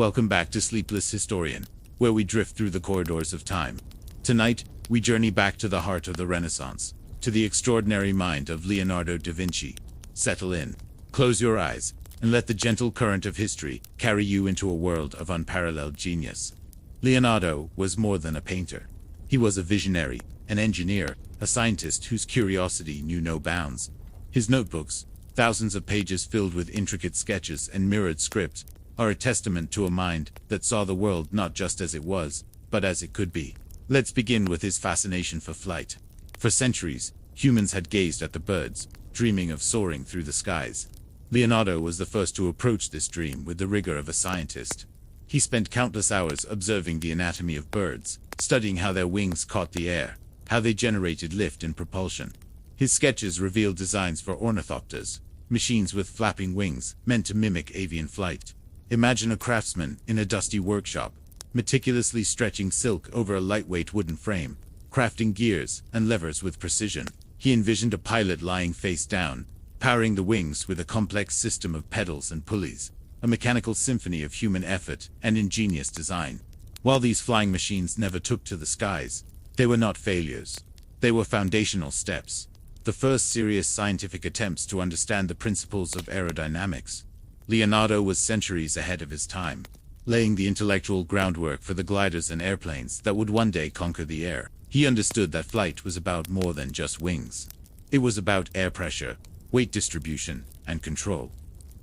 Welcome back to Sleepless Historian, where we drift through the corridors of time. Tonight, we journey back to the heart of the Renaissance, to the extraordinary mind of Leonardo da Vinci. Settle in, close your eyes, and let the gentle current of history carry you into a world of unparalleled genius. Leonardo was more than a painter. He was a visionary, an engineer, a scientist whose curiosity knew no bounds. His notebooks, thousands of pages filled with intricate sketches and mirrored script, are a testament to a mind that saw the world not just as it was, but as it could be. Let's begin with his fascination for flight. For centuries, humans had gazed at the birds, dreaming of soaring through the skies. Leonardo was the first to approach this dream with the rigor of a scientist. He spent countless hours observing the anatomy of birds, studying how their wings caught the air, how they generated lift and propulsion. His sketches revealed designs for ornithopters, machines with flapping wings meant to mimic avian flight. Imagine a craftsman in a dusty workshop, meticulously stretching silk over a lightweight wooden frame, crafting gears and levers with precision. He envisioned a pilot lying face down, powering the wings with a complex system of pedals and pulleys, a mechanical symphony of human effort and ingenious design. While these flying machines never took to the skies, they were not failures. They were foundational steps, the first serious scientific attempts to understand the principles of aerodynamics. Leonardo was centuries ahead of his time, laying the intellectual groundwork for the gliders and airplanes that would one day conquer the air. He understood that flight was about more than just wings. It was about air pressure, weight distribution, and control.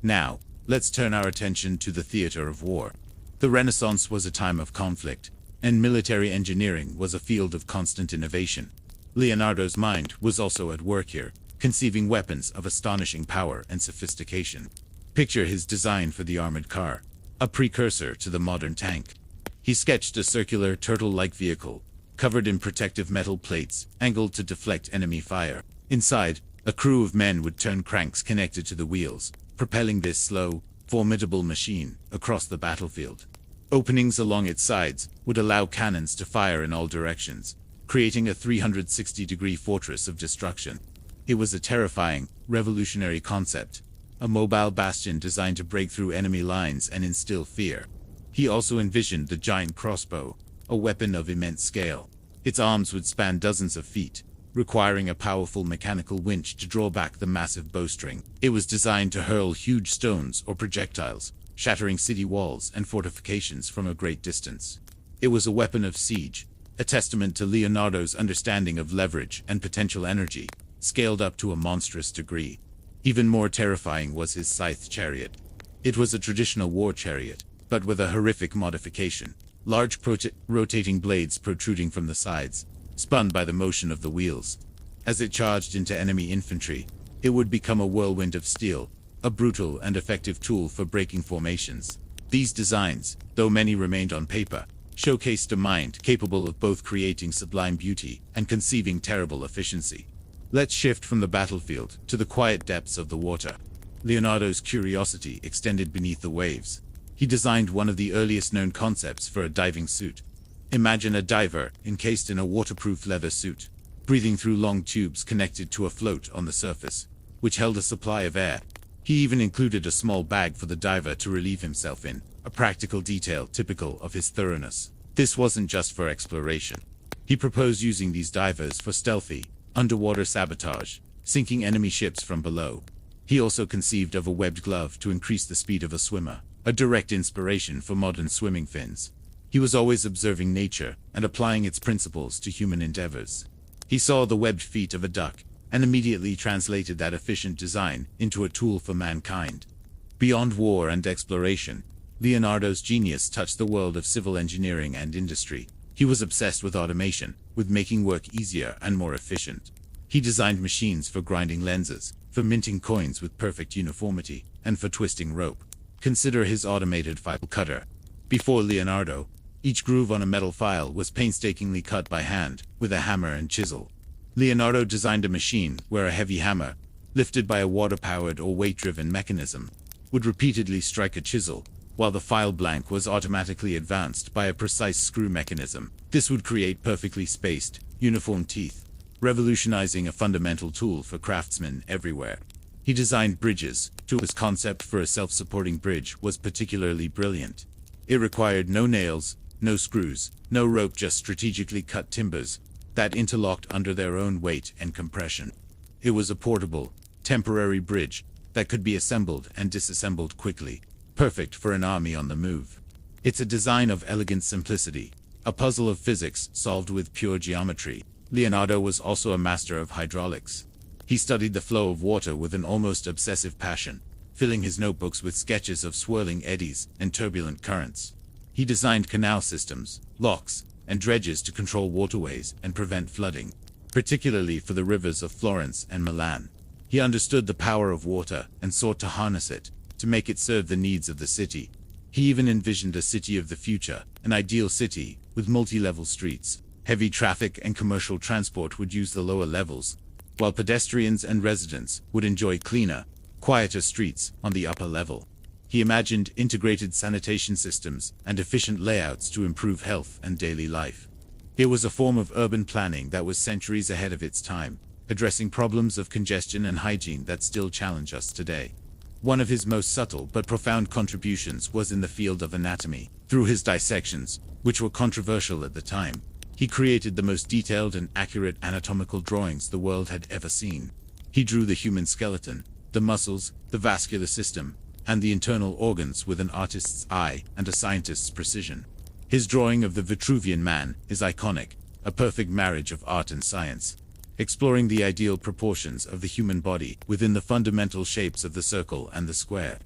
Now, let's turn our attention to the theater of war. The Renaissance was a time of conflict, and military engineering was a field of constant innovation. Leonardo's mind was also at work here, conceiving weapons of astonishing power and sophistication. Picture his design for the armored car, a precursor to the modern tank. He sketched a circular turtle-like vehicle, covered in protective metal plates, angled to deflect enemy fire. Inside, a crew of men would turn cranks connected to the wheels, propelling this slow, formidable machine across the battlefield. Openings along its sides would allow cannons to fire in all directions, creating a 360-degree fortress of destruction. It was a terrifying, revolutionary concept, a mobile bastion designed to break through enemy lines and instill fear. He also envisioned the giant crossbow, a weapon of immense scale. Its arms would span dozens of feet, requiring a powerful mechanical winch to draw back the massive bowstring. It was designed to hurl huge stones or projectiles, shattering city walls and fortifications from a great distance. It was a weapon of siege, a testament to Leonardo's understanding of leverage and potential energy, scaled up to a monstrous degree. Even more terrifying was his scythe chariot. It was a traditional war chariot, but with a horrific modification. Large rotating blades protruding from the sides, spun by the motion of the wheels. As it charged into enemy infantry, it would become a whirlwind of steel, a brutal and effective tool for breaking formations. These designs, though many remained on paper, showcased a mind capable of both creating sublime beauty and conceiving terrible efficiency. Let's shift from the battlefield to the quiet depths of the water. Leonardo's curiosity extended beneath the waves. He designed one of the earliest known concepts for a diving suit. Imagine a diver encased in a waterproof leather suit, breathing through long tubes connected to a float on the surface, which held a supply of air. He even included a small bag for the diver to relieve himself in, a practical detail typical of his thoroughness. This wasn't just for exploration. He proposed using these divers for stealthy, underwater sabotage, sinking enemy ships from below. He also conceived of a webbed glove to increase the speed of a swimmer, a direct inspiration for modern swimming fins. He was always observing nature and applying its principles to human endeavors. He saw the webbed feet of a duck and immediately translated that efficient design into a tool for mankind. Beyond war and exploration, Leonardo's genius touched the world of civil engineering and industry. He was obsessed with automation, with making work easier and more efficient. He designed machines for grinding lenses, for minting coins with perfect uniformity, and for twisting rope. Consider his automated file cutter. Before Leonardo, each groove on a metal file was painstakingly cut by hand, with a hammer and chisel. Leonardo designed a machine where a heavy hammer, lifted by a water-powered or weight-driven mechanism, would repeatedly strike a chisel, while the file blank was automatically advanced by a precise screw mechanism. This would create perfectly spaced, uniform teeth, revolutionizing a fundamental tool for craftsmen everywhere. He designed bridges, too. His concept for a self-supporting bridge was particularly brilliant. It required no nails, no screws, no rope, just strategically cut timbers that interlocked under their own weight and compression. It was a portable, temporary bridge that could be assembled and disassembled quickly, perfect for an army on the move. It's a design of elegant simplicity, a puzzle of physics solved with pure geometry. Leonardo was also a master of hydraulics. He studied the flow of water with an almost obsessive passion, filling his notebooks with sketches of swirling eddies and turbulent currents. He designed canal systems, locks, and dredges to control waterways and prevent flooding, particularly for the rivers of Florence and Milan. He understood the power of water and sought to harness it, to make it serve the needs of the city. He even envisioned a city of the future, an ideal city with multi-level streets. Heavy traffic and commercial transport would use the lower levels, while pedestrians and residents would enjoy cleaner, quieter streets on the upper level. He imagined integrated sanitation systems and efficient layouts to improve health and daily life. It was a form of urban planning that was centuries ahead of its time, addressing problems of congestion and hygiene that still challenge us today. One of his most subtle but profound contributions was in the field of anatomy. Through his dissections, which were controversial at the time, he created the most detailed and accurate anatomical drawings the world had ever seen. He drew the human skeleton, the muscles, the vascular system, and the internal organs with an artist's eye and a scientist's precision. His drawing of the Vitruvian Man is iconic, a perfect marriage of art and science, exploring the ideal proportions of the human body within the fundamental shapes of the circle and the square.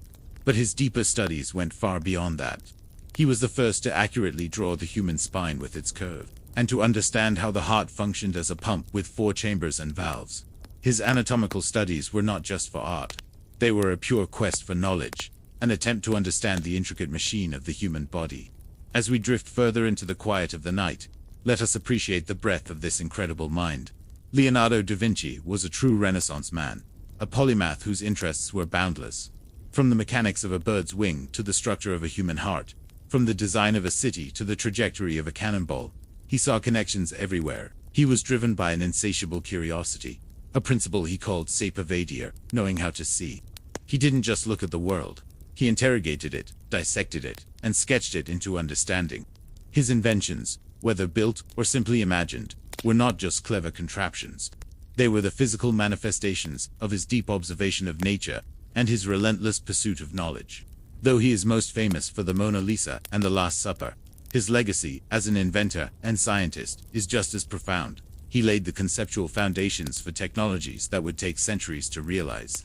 But his deeper studies went far beyond that. He was the first to accurately draw the human spine with its curve, and to understand how the heart functioned as a pump with 4 chambers and valves. His anatomical studies were not just for art. They were a pure quest for knowledge, an attempt to understand the intricate machine of the human body. As we drift further into the quiet of the night, let us appreciate the breadth of this incredible mind. Leonardo da Vinci was a true Renaissance man, a polymath whose interests were boundless. From the mechanics of a bird's wing to the structure of a human heart, from the design of a city to the trajectory of a cannonball, he saw connections everywhere. He was driven by an insatiable curiosity, a principle he called sapere, knowing how to see. He didn't just look at the world. He interrogated it, dissected it, and sketched it into understanding. His inventions, whether built or simply imagined, were not just clever contraptions. They were the physical manifestations of his deep observation of nature and his relentless pursuit of knowledge. Though he is most famous for the Mona Lisa and the Last Supper, his legacy as an inventor and scientist is just as profound. He laid the conceptual foundations for technologies that would take centuries to realize.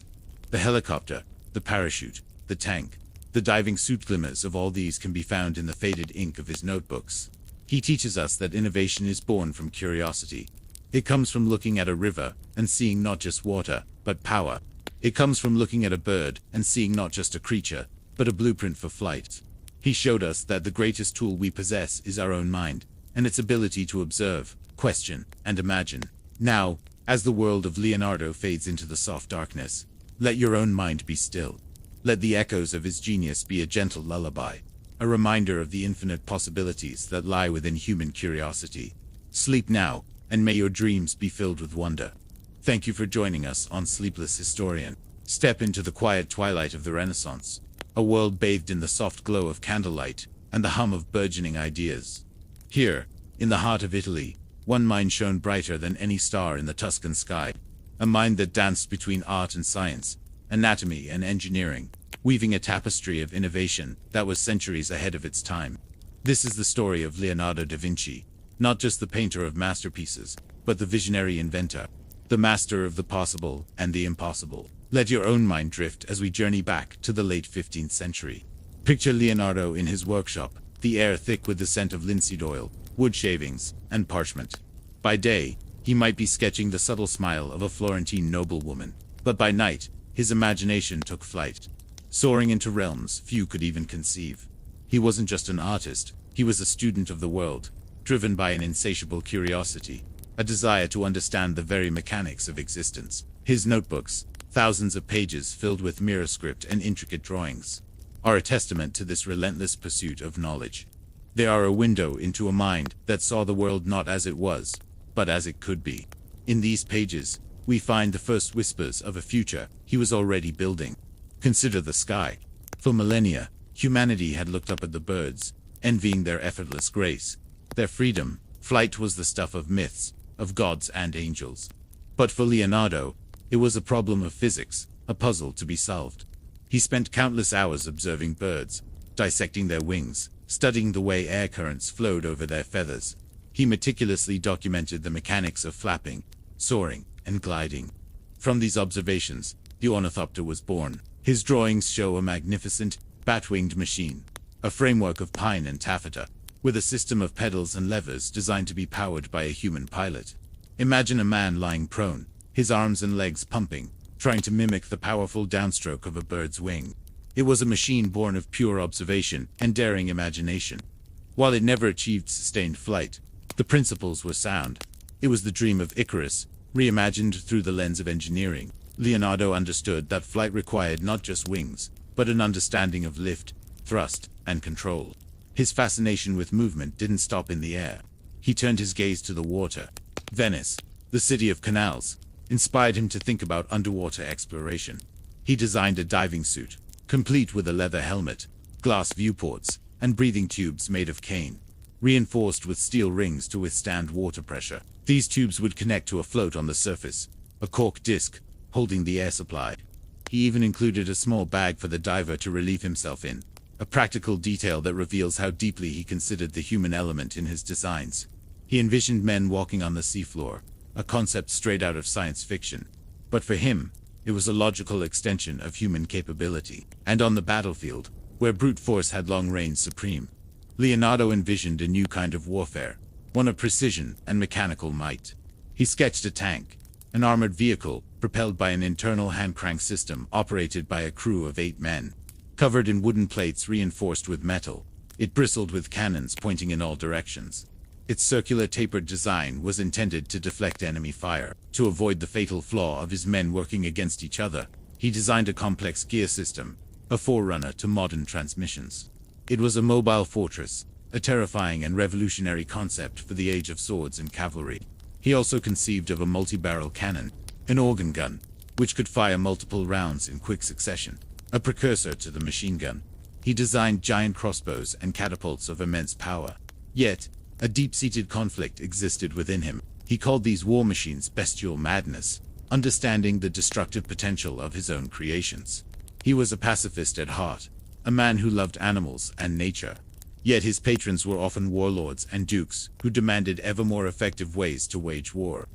The helicopter, the parachute, the tank, the diving suit, glimmers of all these can be found in the faded ink of his notebooks. He teaches us that innovation is born from curiosity. It comes from looking at a river and seeing not just water, but power. It comes from looking at a bird and seeing not just a creature, but a blueprint for flight. He showed us that the greatest tool we possess is our own mind, and its ability to observe, question, and imagine. Now, as the world of Leonardo fades into the soft darkness, let your own mind be still. Let the echoes of his genius be a gentle lullaby, a reminder of the infinite possibilities that lie within human curiosity. Sleep now, and may your dreams be filled with wonder. Thank you for joining us on Sleepless Historian. Step into the quiet twilight of the Renaissance, a world bathed in the soft glow of candlelight and the hum of burgeoning ideas. Here, in the heart of Italy, one mind shone brighter than any star in the Tuscan sky, a mind that danced between art and science, anatomy and engineering, weaving a tapestry of innovation that was centuries ahead of its time. This is the story of Leonardo da Vinci, not just the painter of masterpieces, but the visionary inventor, the master of the possible and the impossible. Let your own mind drift as we journey back to the late 15th century. Picture Leonardo in his workshop, the air thick with the scent of linseed oil, wood shavings, and parchment. By day, he might be sketching the subtle smile of a Florentine noblewoman, but by night, his imagination took flight, soaring into realms few could even conceive. He wasn't just an artist, he was a student of the world, driven by an insatiable curiosity, a desire to understand the very mechanics of existence. His notebooks, thousands of pages filled with mirror script and intricate drawings, are a testament to this relentless pursuit of knowledge. They are a window into a mind that saw the world not as it was, but as it could be. In these pages, we find the first whispers of a future he was already building. Consider the sky. For millennia, Humanity had looked up at the birds, envying their effortless grace, their freedom. Flight was the stuff of myths, of gods and angels. But for Leonardo, it was a problem of physics, a puzzle to be solved. He spent countless hours observing birds, dissecting their wings, studying the way air currents flowed over their feathers. He meticulously documented the mechanics of flapping, soaring, and gliding. From these observations, the ornithopter was born. His drawings show a magnificent, bat-winged machine, a framework of pine and taffeta, with a system of pedals and levers designed to be powered by a human pilot. Imagine a man lying prone, his arms and legs pumping, trying to mimic the powerful downstroke of a bird's wing. It was a machine born of pure observation and daring imagination. While it never achieved sustained flight, the principles were sound. It was the dream of Icarus, reimagined through the lens of engineering. Leonardo understood that flight required not just wings, but an understanding of lift, thrust, and control. His fascination with movement didn't stop in the air. He turned his gaze to the water. Venice, the city of canals, inspired him to think about underwater exploration. He designed a diving suit, complete with a leather helmet, glass viewports, and breathing tubes made of cane, reinforced with steel rings to withstand water pressure. These tubes would connect to a float on the surface, a cork disc, holding the air supply. He even included a small bag for the diver to relieve himself in, a practical detail that reveals how deeply he considered the human element in his designs. He envisioned men walking on the seafloor, a concept straight out of science fiction. But for him, it was a logical extension of human capability. And on the battlefield, where brute force had long reigned supreme, Leonardo envisioned a new kind of warfare, one of precision and mechanical might. He sketched a tank, an armored vehicle, propelled by an internal hand-crank system operated by a crew of 8 men. Covered in wooden plates reinforced with metal, it bristled with cannons pointing in all directions. Its circular tapered design was intended to deflect enemy fire. To avoid the fatal flaw of his men working against each other, he designed a complex gear system, a forerunner to modern transmissions. It was a mobile fortress, a terrifying and revolutionary concept for the age of swords and cavalry. He also conceived of a multi-barrel cannon, an organ gun, which could fire multiple rounds in quick succession, a precursor to the machine gun. He designed giant crossbows and catapults of immense power. Yet, a deep-seated conflict existed within him. He called these war machines bestial madness, understanding the destructive potential of his own creations. He was a pacifist at heart, a man who loved animals and nature. Yet his patrons were often warlords and dukes who demanded ever more effective ways to wage war.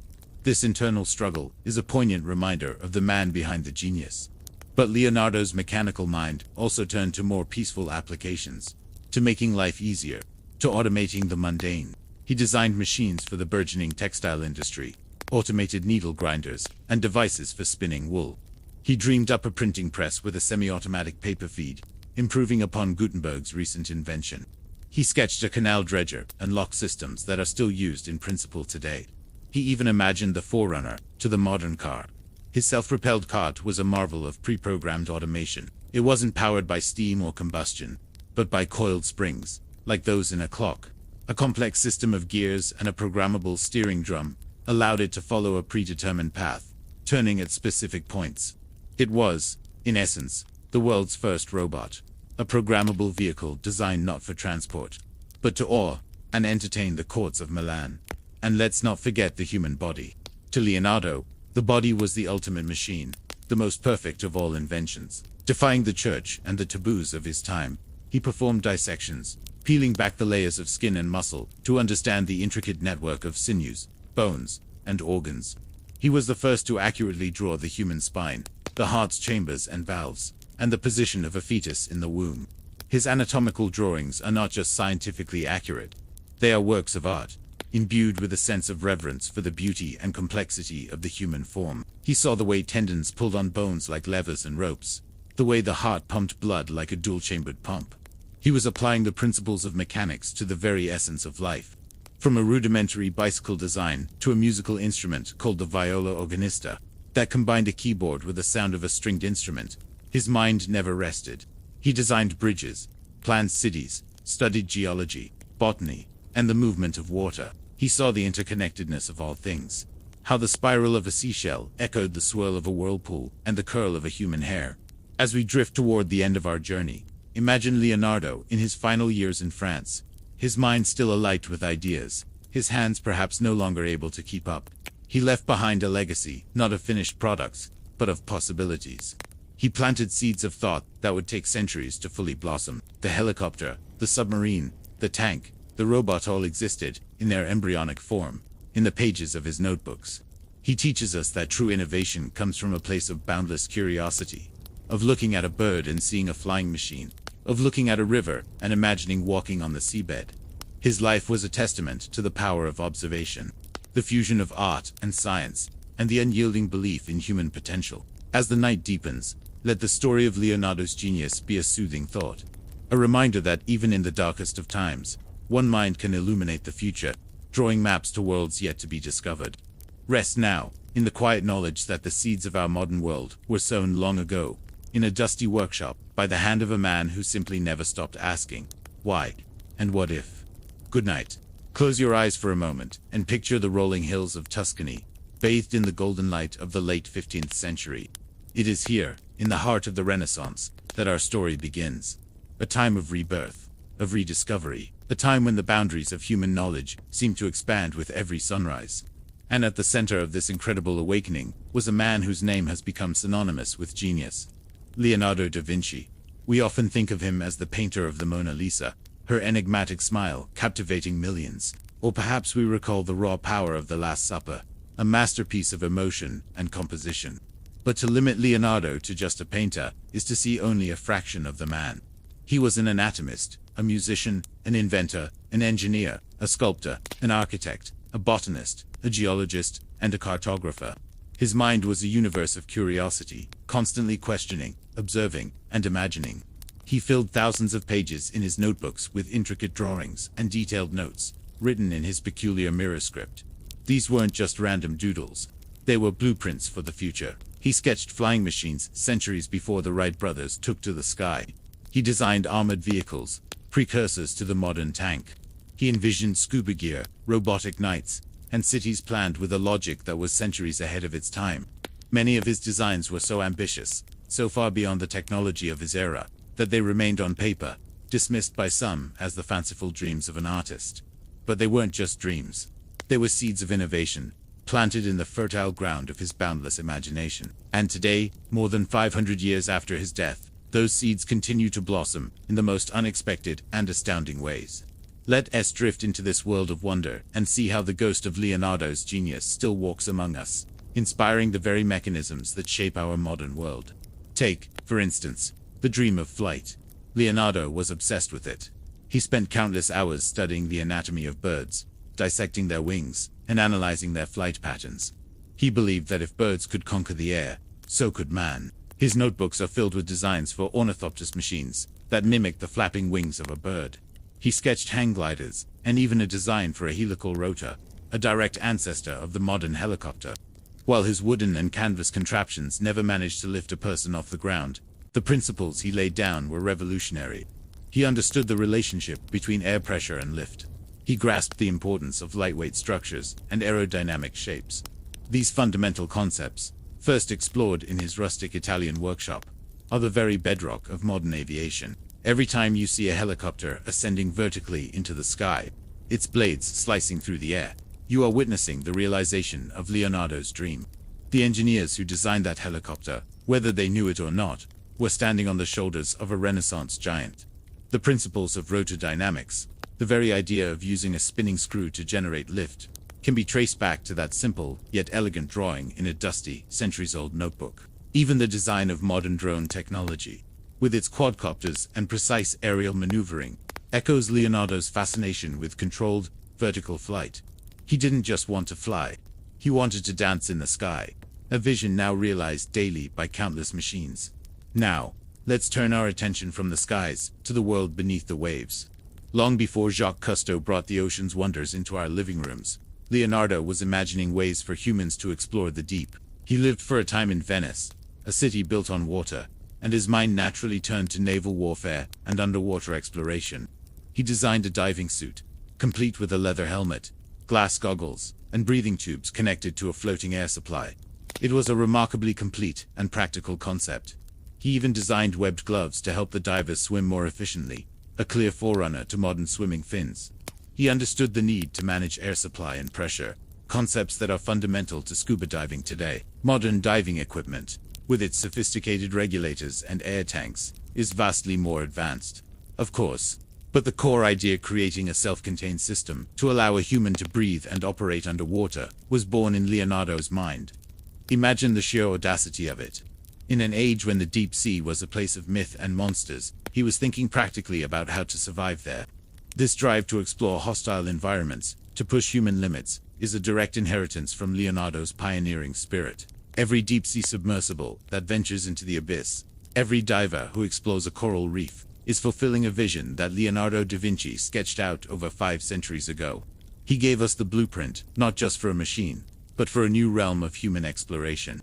This internal struggle is a poignant reminder of the man behind the genius. But Leonardo's mechanical mind also turned to more peaceful applications, to making life easier, to automating the mundane. He designed machines for the burgeoning textile industry, automated needle grinders, and devices for spinning wool. He dreamed up a printing press with a semi-automatic paper feed, improving upon Gutenberg's recent invention. He sketched a canal dredger and lock systems that are still used in principle today. He even imagined the forerunner to the modern car. His self-propelled cart was a marvel of pre-programmed automation. It wasn't powered by steam or combustion, but by coiled springs, like those in a clock. A complex system of gears and a programmable steering drum allowed it to follow a predetermined path, turning at specific points. It was, in essence, the world's first robot, a programmable vehicle designed not for transport, but to awe and entertain the courts of Milan. And let's not forget the human body. To Leonardo, the body was the ultimate machine, the most perfect of all inventions. Defying the church and the taboos of his time, he performed dissections, peeling back the layers of skin and muscle to understand the intricate network of sinews, bones, and organs. He was the first to accurately draw the human spine, the heart's chambers and valves, and the position of a fetus in the womb. His anatomical drawings are not just scientifically accurate, they are works of art, imbued with a sense of reverence for the beauty and complexity of the human form. He saw the way tendons pulled on bones like levers and ropes, the way the heart pumped blood like a dual-chambered pump. He was applying the principles of mechanics to the very essence of life. From a rudimentary bicycle design to a musical instrument called the viola organista, that combined a keyboard with the sound of a stringed instrument, his mind never rested. He designed bridges, planned cities, studied geology, botany, and the movement of water. He saw the interconnectedness of all things, how the spiral of a seashell echoed the swirl of a whirlpool and the curl of a human hair. As we drift toward the end of our journey, Imagine Leonardo in his final years in France, his mind still alight with ideas, his hands perhaps no longer able to keep up. He left behind a legacy, not of finished products, but of possibilities. He planted seeds of thought that would take centuries to fully blossom. The helicopter, the submarine, the tank, the robot all existed, in their embryonic form, in the pages of his notebooks. He teaches us that true innovation comes from a place of boundless curiosity, of looking at a bird and seeing a flying machine, of looking at a river and imagining walking on the seabed. His life was a testament to the power of observation, the fusion of art and science, and the unyielding belief in human potential. As the night deepens, let the story of Leonardo's genius be a soothing thought, a reminder that even in the darkest of times, one mind can illuminate the future, drawing maps to worlds yet to be discovered. Rest now, in the quiet knowledge that the seeds of our modern world were sown long ago, in a dusty workshop, by the hand of a man who simply never stopped asking, why, and what if? Good night. Close your eyes for a moment, and picture the rolling hills of Tuscany, bathed in the golden light of the late 15th century. It is here, in the heart of the Renaissance, that our story begins. A time of rebirth, of rediscovery, a time when the boundaries of human knowledge seem to expand with every sunrise. And at the center of this incredible awakening was a man whose name has become synonymous with genius. Leonardo da Vinci. We often think of him as the painter of the Mona Lisa, her enigmatic smile captivating millions. Or perhaps we recall the raw power of the Last Supper, a masterpiece of emotion and composition. But to limit Leonardo to just a painter is to see only a fraction of the man. He was an anatomist, a musician, an inventor, an engineer, a sculptor, an architect, a botanist, a geologist, and a cartographer. His mind was a universe of curiosity, constantly questioning, observing, and imagining. He filled thousands of pages in his notebooks with intricate drawings and detailed notes, written in his peculiar mirror script. These weren't just random doodles. They were blueprints for the future. He sketched flying machines centuries before the Wright brothers took to the sky. He designed armored vehicles, precursors to the modern tank. He envisioned scuba gear, robotic knights, and cities planned with a logic that was centuries ahead of its time. Many of his designs were so ambitious, so far beyond the technology of his era, that they remained on paper, dismissed by some as the fanciful dreams of an artist. But they weren't just dreams. They were seeds of innovation, planted in the fertile ground of his boundless imagination. And today, more than 500 years after his death, those seeds continue to blossom in the most unexpected and astounding ways. Let us drift into this world of wonder and see how the ghost of Leonardo's genius still walks among us, inspiring the very mechanisms that shape our modern world. Take, for instance, the dream of flight. Leonardo was obsessed with it. He spent countless hours studying the anatomy of birds, dissecting their wings, and analyzing their flight patterns. He believed that if birds could conquer the air, so could man. His notebooks are filled with designs for ornithopter machines that mimic the flapping wings of a bird. He sketched hang gliders, and even a design for a helical rotor, a direct ancestor of the modern helicopter. While his wooden and canvas contraptions never managed to lift a person off the ground, the principles he laid down were revolutionary. He understood the relationship between air pressure and lift. He grasped the importance of lightweight structures and aerodynamic shapes. These fundamental concepts, first explored in his rustic Italian workshop, are the very bedrock of modern aviation. Every time you see a helicopter ascending vertically into the sky, its blades slicing through the air, you are witnessing the realization of Leonardo's dream. The engineers who designed that helicopter, whether they knew it or not, were standing on the shoulders of a Renaissance giant. The principles of rotor dynamics, the very idea of using a spinning screw to generate lift, can be traced back to that simple yet elegant drawing in a dusty, centuries-old notebook. Even the design of modern drone technology, with its quadcopters and precise aerial maneuvering, echoes Leonardo's fascination with controlled, vertical flight. He didn't just want to fly. He wanted to dance in the sky, a vision now realized daily by countless machines. Now, let's turn our attention from the skies to the world beneath the waves. Long before Jacques Cousteau brought the ocean's wonders into our living rooms, Leonardo was imagining ways for humans to explore the deep. He lived for a time in Venice, a city built on water, and his mind naturally turned to naval warfare and underwater exploration. He designed a diving suit, complete with a leather helmet, glass goggles, and breathing tubes connected to a floating air supply. It was a remarkably complete and practical concept. He even designed webbed gloves to help the divers swim more efficiently, a clear forerunner to modern swimming fins. He understood the need to manage air supply and pressure, concepts that are fundamental to scuba diving today. Modern diving equipment, with its sophisticated regulators and air tanks, is vastly more advanced, of course. But the core idea, creating a self-contained system to allow a human to breathe and operate underwater, was born in Leonardo's mind. Imagine the sheer audacity of it. In an age when the deep sea was a place of myth and monsters, he was thinking practically about how to survive there. This drive to explore hostile environments, to push human limits, is a direct inheritance from Leonardo's pioneering spirit. Every deep-sea submersible that ventures into the abyss, every diver who explores a coral reef, is fulfilling a vision that Leonardo da Vinci sketched out over 5 centuries ago. He gave us the blueprint, not just for a machine, but for a new realm of human exploration.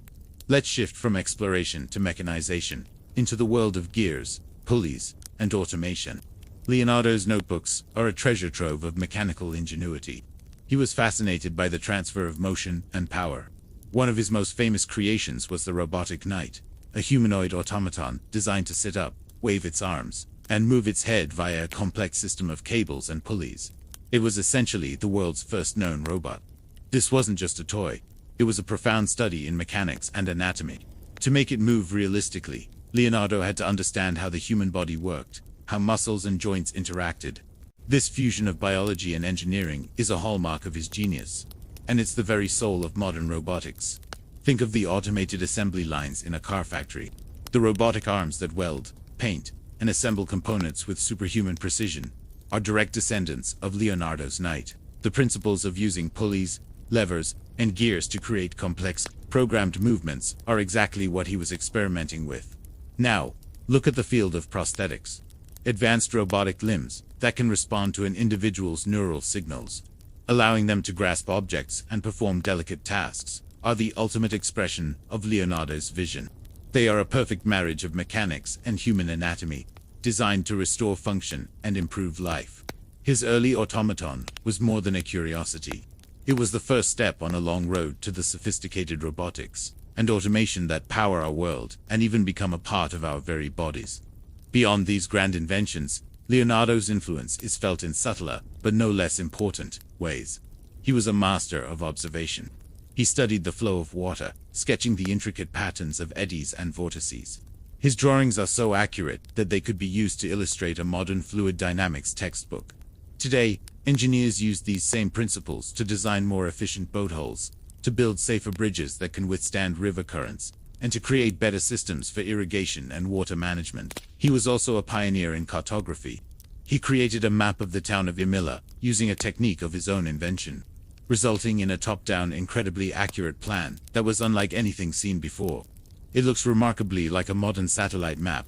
Let's shift from exploration to mechanization, into the world of gears, pulleys, and automation. Leonardo's notebooks are a treasure trove of mechanical ingenuity. He was fascinated by the transfer of motion and power. One of his most famous creations was the robotic knight, a humanoid automaton designed to sit up, wave its arms, and move its head via a complex system of cables and pulleys. It was essentially the world's first known robot. This wasn't just a toy. It was a profound study in mechanics and anatomy. To make it move realistically, Leonardo had to understand how the human body worked, how muscles and joints interacted. This fusion of biology and engineering is a hallmark of his genius, and it's the very soul of modern robotics. Think of the automated assembly lines in a car factory. The robotic arms that weld, paint, and assemble components with superhuman precision are direct descendants of Leonardo's knight. The principles of using pulleys, levers, and gears to create complex, programmed movements are exactly what he was experimenting with. Now, look at the field of prosthetics. Advanced robotic limbs that can respond to an individual's neural signals, allowing them to grasp objects and perform delicate tasks, are the ultimate expression of Leonardo's vision. They are a perfect marriage of mechanics and human anatomy, designed to restore function and improve life. His early automaton was more than a curiosity. It was the first step on a long road to the sophisticated robotics and automation that power our world and even become a part of our very bodies. Beyond these grand inventions, Leonardo's influence is felt in subtler, but no less important, ways. He was a master of observation. He studied the flow of water, sketching the intricate patterns of eddies and vortices. His drawings are so accurate that they could be used to illustrate a modern fluid dynamics textbook. Today, engineers use these same principles to design more efficient boat hulls, to build safer bridges that can withstand river currents, and to create better systems for irrigation and water management. He was also a pioneer in cartography. He created a map of the town of Imola using a technique of his own invention, resulting in a top-down, incredibly accurate plan that was unlike anything seen before. It looks remarkably like a modern satellite map.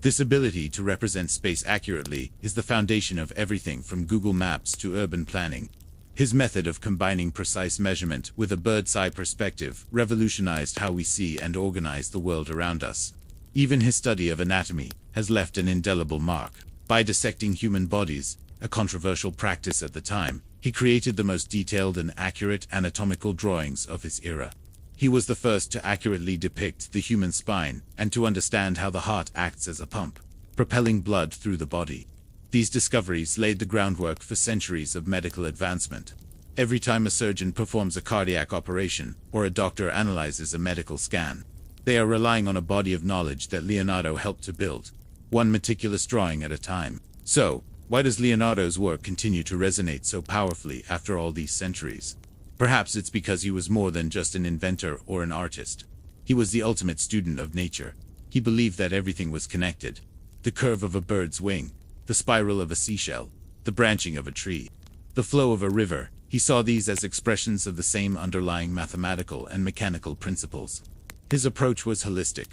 This ability to represent space accurately is the foundation of everything from Google Maps to urban planning. His method of combining precise measurement with a bird's-eye perspective revolutionized how we see and organize the world around us. Even his study of anatomy has left an indelible mark. By dissecting human bodies, a controversial practice at the time, he created the most detailed and accurate anatomical drawings of his era. He was the first to accurately depict the human spine and to understand how the heart acts as a pump, propelling blood through the body. These discoveries laid the groundwork for centuries of medical advancement. Every time a surgeon performs a cardiac operation or a doctor analyzes a medical scan, they are relying on a body of knowledge that Leonardo helped to build, one meticulous drawing at a time. So, why does Leonardo's work continue to resonate so powerfully after all these centuries? Perhaps it's because he was more than just an inventor or an artist. He was the ultimate student of nature. He believed that everything was connected. The curve of a bird's wing, the spiral of a seashell, the branching of a tree, the flow of a river. He saw these as expressions of the same underlying mathematical and mechanical principles. His approach was holistic.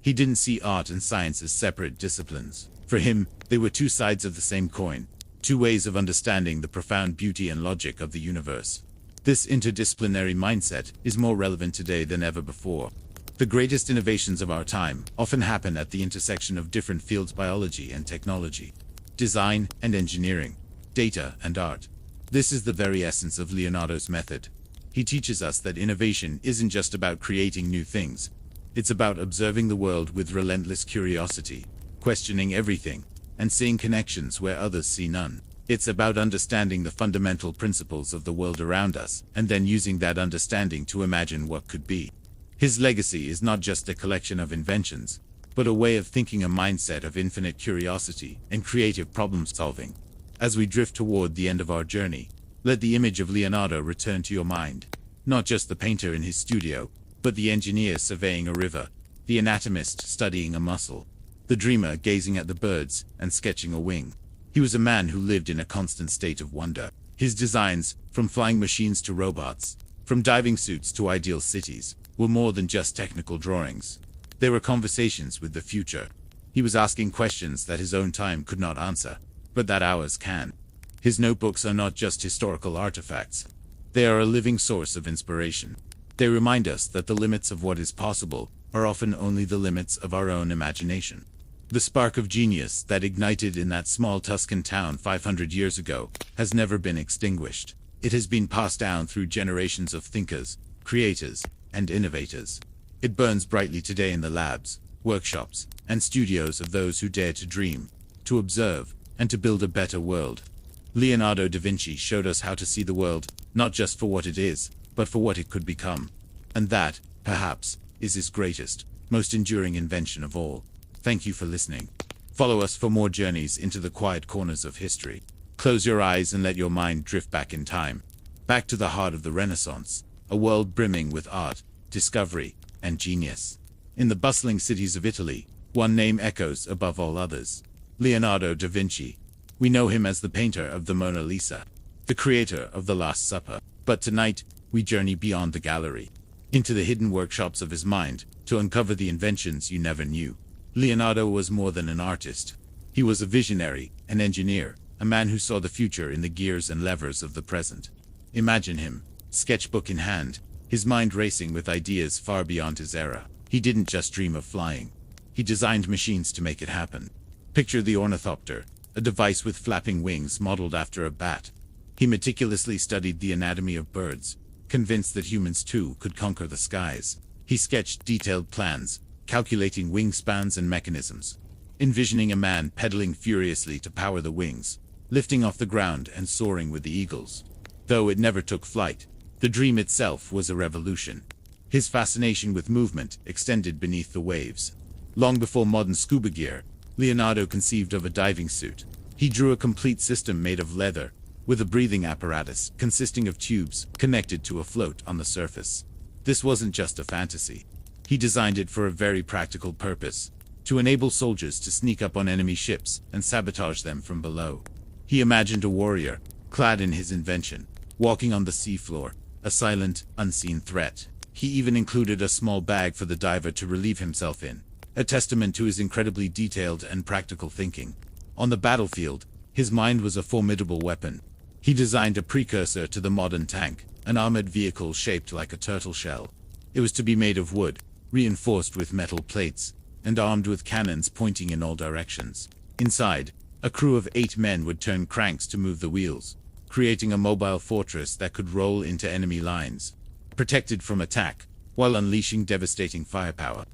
He didn't see art and science as separate disciplines. For him, they were two sides of the same coin, two ways of understanding the profound beauty and logic of the universe. This interdisciplinary mindset is more relevant today than ever before. The greatest innovations of our time often happen at the intersection of different fields: biology and technology, design and engineering, data and art. This is the very essence of Leonardo's method. He teaches us that innovation isn't just about creating new things, It's about observing the world with relentless curiosity, questioning everything, and seeing connections where others see none. It's about understanding the fundamental principles of the world around us, and then using that understanding to imagine what could be. His legacy is not just a collection of inventions, but a way of thinking, a mindset of infinite curiosity and creative problem solving. As we drift toward the end of our journey, let the image of Leonardo return to your mind. Not just the painter in his studio, but the engineer surveying a river, the anatomist studying a muscle, the dreamer gazing at the birds and sketching a wing. He was a man who lived in a constant state of wonder. His designs, from flying machines to robots, from diving suits to ideal cities, were more than just technical drawings. They were conversations with the future. He was asking questions that his own time could not answer, but that ours can. His notebooks are not just historical artifacts. They are a living source of inspiration. They remind us that the limits of what is possible are often only the limits of our own imagination. The spark of genius that ignited in that small Tuscan town 500 years ago has never been extinguished. It has been passed down through generations of thinkers, creators, and innovators. It burns brightly today in the labs, workshops, and studios of those who dare to dream, to observe, and to build a better world. Leonardo da Vinci showed us how to see the world, not just for what it is, but for what it could become. And that, perhaps, is his greatest, most enduring invention of all. Thank you for listening. Follow us for more journeys into the quiet corners of history. Close your eyes and let your mind drift back in time, back to the heart of the Renaissance, a world brimming with art, discovery, and genius. In the bustling cities of Italy, one name echoes above all others: Leonardo da Vinci. We know him as the painter of the Mona Lisa, the creator of the Last Supper. But tonight, we journey beyond the gallery, into the hidden workshops of his mind, to uncover the inventions you never knew. Leonardo was more than an artist. He was a visionary, an engineer, a man who saw the future in the gears and levers of the present. Imagine him, sketchbook in hand, his mind racing with ideas far beyond his era. He didn't just dream of flying. He designed machines to make it happen. Picture the ornithopter, a device with flapping wings modeled after a bat. He meticulously studied the anatomy of birds, convinced that humans too could conquer the skies. He sketched detailed plans, calculating wingspans and mechanisms, envisioning a man pedaling furiously to power the wings, lifting off the ground and soaring with the eagles. Though it never took flight, the dream itself was a revolution. His fascination with movement extended beneath the waves. Long before modern scuba gear, Leonardo conceived of a diving suit. He drew a complete system made of leather, with a breathing apparatus consisting of tubes connected to a float on the surface. This wasn't just a fantasy. He designed it for a very practical purpose: to enable soldiers to sneak up on enemy ships and sabotage them from below. He imagined a warrior, clad in his invention, walking on the seafloor, a silent, unseen threat. He even included a small bag for the diver to relieve himself in, a testament to his incredibly detailed and practical thinking. On the battlefield, his mind was a formidable weapon. He designed a precursor to the modern tank, an armored vehicle shaped like a turtle shell. It was to be made of wood, reinforced with metal plates, and armed with cannons pointing in all directions. Inside, a crew of 8 men would turn cranks to move the wheels, creating a mobile fortress that could roll into enemy lines, protected from attack, while unleashing devastating firepower.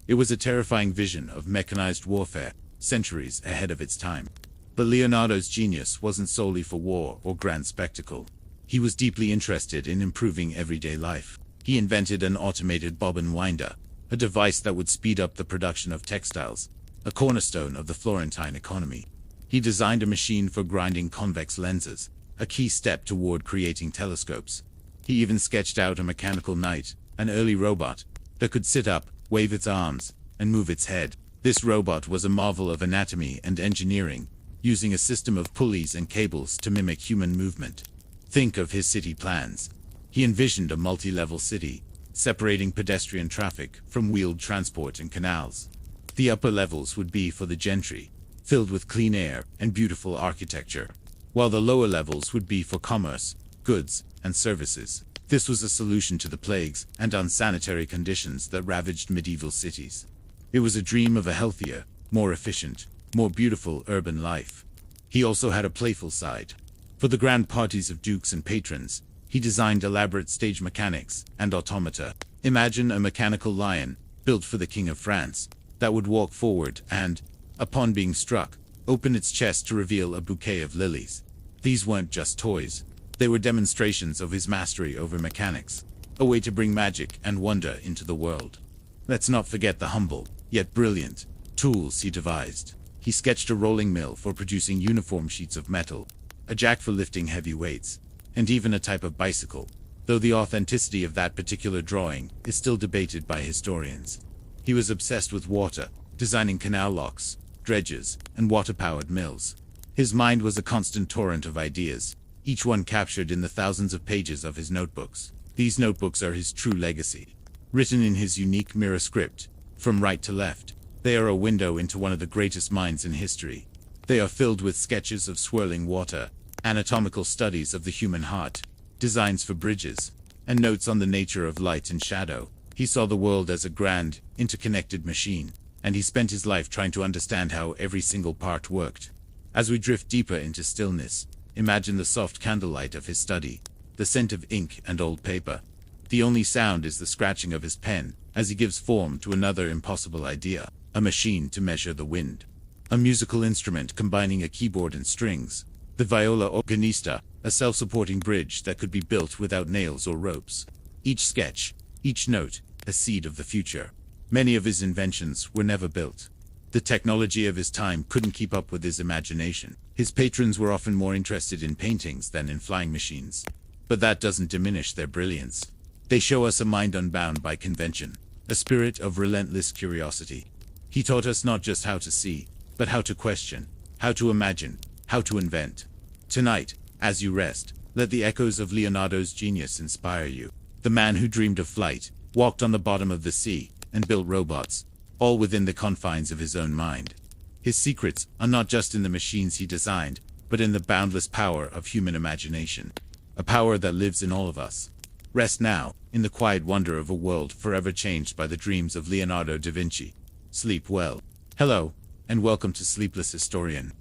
It was a terrifying vision of mechanized warfare, centuries ahead of its time. But Leonardo's genius wasn't solely for war or grand spectacle. He was deeply interested in improving everyday life. He invented an automated bobbin winder, a device that would speed up the production of textiles, a cornerstone of the Florentine economy. He designed a machine for grinding convex lenses, a key step toward creating telescopes. He even sketched out a mechanical knight, an early robot, that could sit up, wave its arms, and move its head. This robot was a marvel of anatomy and engineering, using a system of pulleys and cables to mimic human movement. Think of his city plans. He envisioned a multi-level city, separating pedestrian traffic from wheeled transport and canals. The upper levels would be for the gentry, filled with clean air and beautiful architecture, while the lower levels would be for commerce, goods, and services. This was a solution to the plagues and unsanitary conditions that ravaged medieval cities. It was a dream of a healthier, more efficient, more beautiful urban life. He also had a playful side. For the grand parties of dukes and patrons, he designed elaborate stage mechanics and automata. Imagine a mechanical lion, built for the King of France, that would walk forward and, upon being struck, open its chest to reveal a bouquet of lilies. These weren't just toys. They were demonstrations of his mastery over mechanics, a way to bring magic and wonder into the world. Let's not forget the humble, yet brilliant, tools he devised. He sketched a rolling mill for producing uniform sheets of metal, a jack for lifting heavy weights, and even a type of bicycle, though the authenticity of that particular drawing is still debated by historians. He was obsessed with water, designing canal locks, dredges, and water-powered mills. His mind was a constant torrent of ideas, each one captured in the thousands of pages of his notebooks. These notebooks are his true legacy. Written in his unique mirror script, from right to left, they are a window into one of the greatest minds in history. They are filled with sketches of swirling water, anatomical studies of the human heart, designs for bridges, and notes on the nature of light and shadow. He saw the world as a grand, interconnected machine, and he spent his life trying to understand how every single part worked. As we drift deeper into stillness, imagine the soft candlelight of his study, the scent of ink and old paper. The only sound is the scratching of his pen, as he gives form to another impossible idea, a machine to measure the wind. A musical instrument combining a keyboard and strings, the viola organista, a self-supporting bridge that could be built without nails or ropes. Each sketch, each note, a seed of the future. Many of his inventions were never built. The technology of his time couldn't keep up with his imagination. His patrons were often more interested in paintings than in flying machines. But that doesn't diminish their brilliance. They show us a mind unbound by convention, a spirit of relentless curiosity. He taught us not just how to see, but how to question, how to imagine, how to invent. Tonight, as you rest, let the echoes of Leonardo's genius inspire you. The man who dreamed of flight, walked on the bottom of the sea, and built robots, all within the confines of his own mind. His secrets are not just in the machines he designed, but in the boundless power of human imagination, a power that lives in all of us. Rest now, in the quiet wonder of a world forever changed by the dreams of Leonardo da Vinci. Sleep well. Hello, and welcome to Sleepless Historian.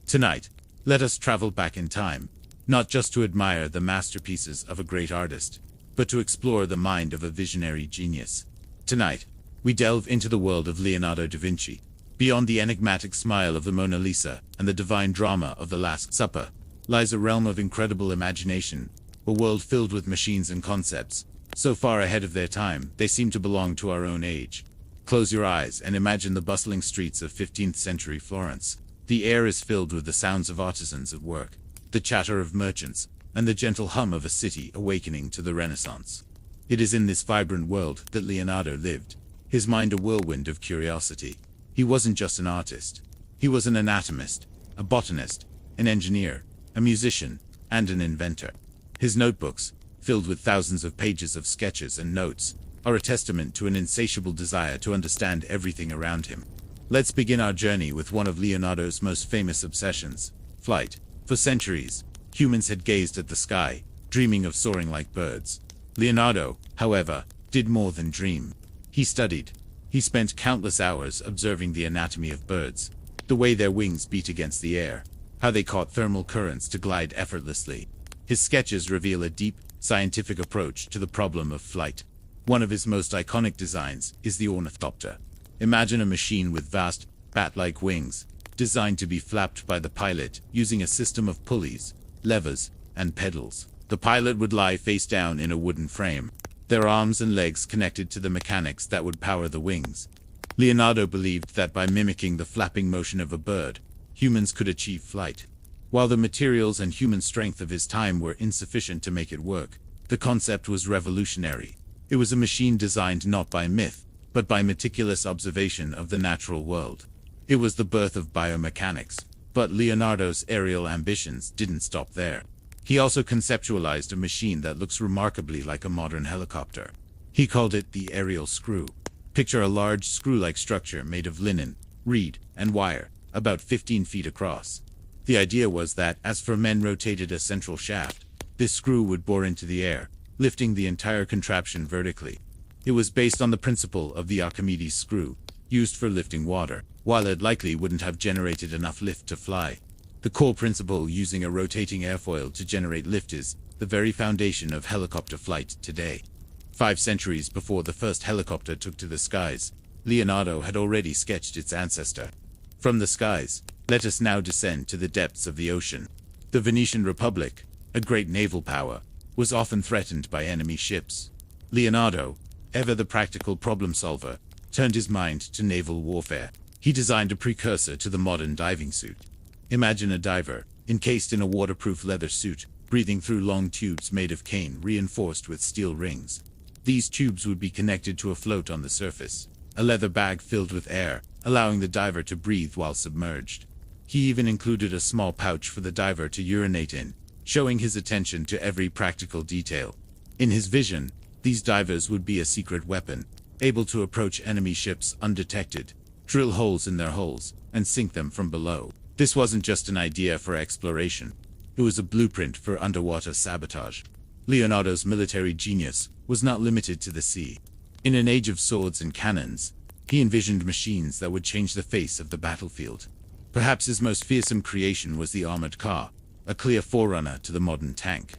Tonight, let us travel back in time, not just to admire the masterpieces of a great artist, but to explore the mind of a visionary genius. Tonight, we delve into the world of Leonardo da Vinci. Beyond the enigmatic smile of the Mona Lisa and the divine drama of the Last Supper, lies a realm of incredible imagination, a world filled with machines and concepts, so far ahead of their time they seem to belong to our own age. Close your eyes and imagine the bustling streets of 15th century Florence. The air is filled with the sounds of artisans at work, the chatter of merchants, and the gentle hum of a city awakening to the Renaissance. It is in this vibrant world that Leonardo lived, his mind a whirlwind of curiosity. He wasn't just an artist. He was an anatomist, a botanist, an engineer, a musician, and an inventor. His notebooks, filled with thousands of pages of sketches and notes, are a testament to an insatiable desire to understand everything around him. Let's begin our journey with one of Leonardo's most famous obsessions, flight. For centuries, humans had gazed at the sky, dreaming of soaring like birds. Leonardo, however, did more than dream. He studied. He spent countless hours observing the anatomy of birds, the way their wings beat against the air, how they caught thermal currents to glide effortlessly. His sketches reveal a deep, scientific approach to the problem of flight. One of his most iconic designs is the ornithopter. Imagine a machine with vast, bat-like wings, designed to be flapped by the pilot using a system of pulleys, levers, and pedals. The pilot would lie face down in a wooden frame, their arms and legs connected to the mechanics that would power the wings. Leonardo believed that by mimicking the flapping motion of a bird, humans could achieve flight. While the materials and human strength of his time were insufficient to make it work, the concept was revolutionary. It was a machine designed not by myth, but by meticulous observation of the natural world. It was the birth of biomechanics, but Leonardo's aerial ambitions didn't stop there. He also conceptualized a machine that looks remarkably like a modern helicopter. He called it the aerial screw. Picture a large screw-like structure made of linen, reed, and wire, about 15 feet across. The idea was that, as four men rotated a central shaft, this screw would bore into the air, lifting the entire contraption vertically. It was based on the principle of the Archimedes screw, used for lifting water, while it likely wouldn't have generated enough lift to fly. The core principle using a rotating airfoil to generate lift is the very foundation of helicopter flight today. 5 centuries before the first helicopter took to the skies, Leonardo had already sketched its ancestor. From the skies, let us now descend to the depths of the ocean. The Venetian Republic, a great naval power, was often threatened by enemy ships. Leonardo, ever the practical problem solver, turned his mind to naval warfare. He designed a precursor to the modern diving suit. Imagine a diver, encased in a waterproof leather suit, breathing through long tubes made of cane reinforced with steel rings. These tubes would be connected to a float on the surface, a leather bag filled with air, allowing the diver to breathe while submerged. He even included a small pouch for the diver to urinate in, showing his attention to every practical detail. In his vision, these divers would be a secret weapon, able to approach enemy ships undetected, drill holes in their hulls, and sink them from below. This wasn't just an idea for exploration. It was a blueprint for underwater sabotage. Leonardo's military genius was not limited to the sea. In an age of swords and cannons, he envisioned machines that would change the face of the battlefield. Perhaps his most fearsome creation was the armored car, a clear forerunner to the modern tank.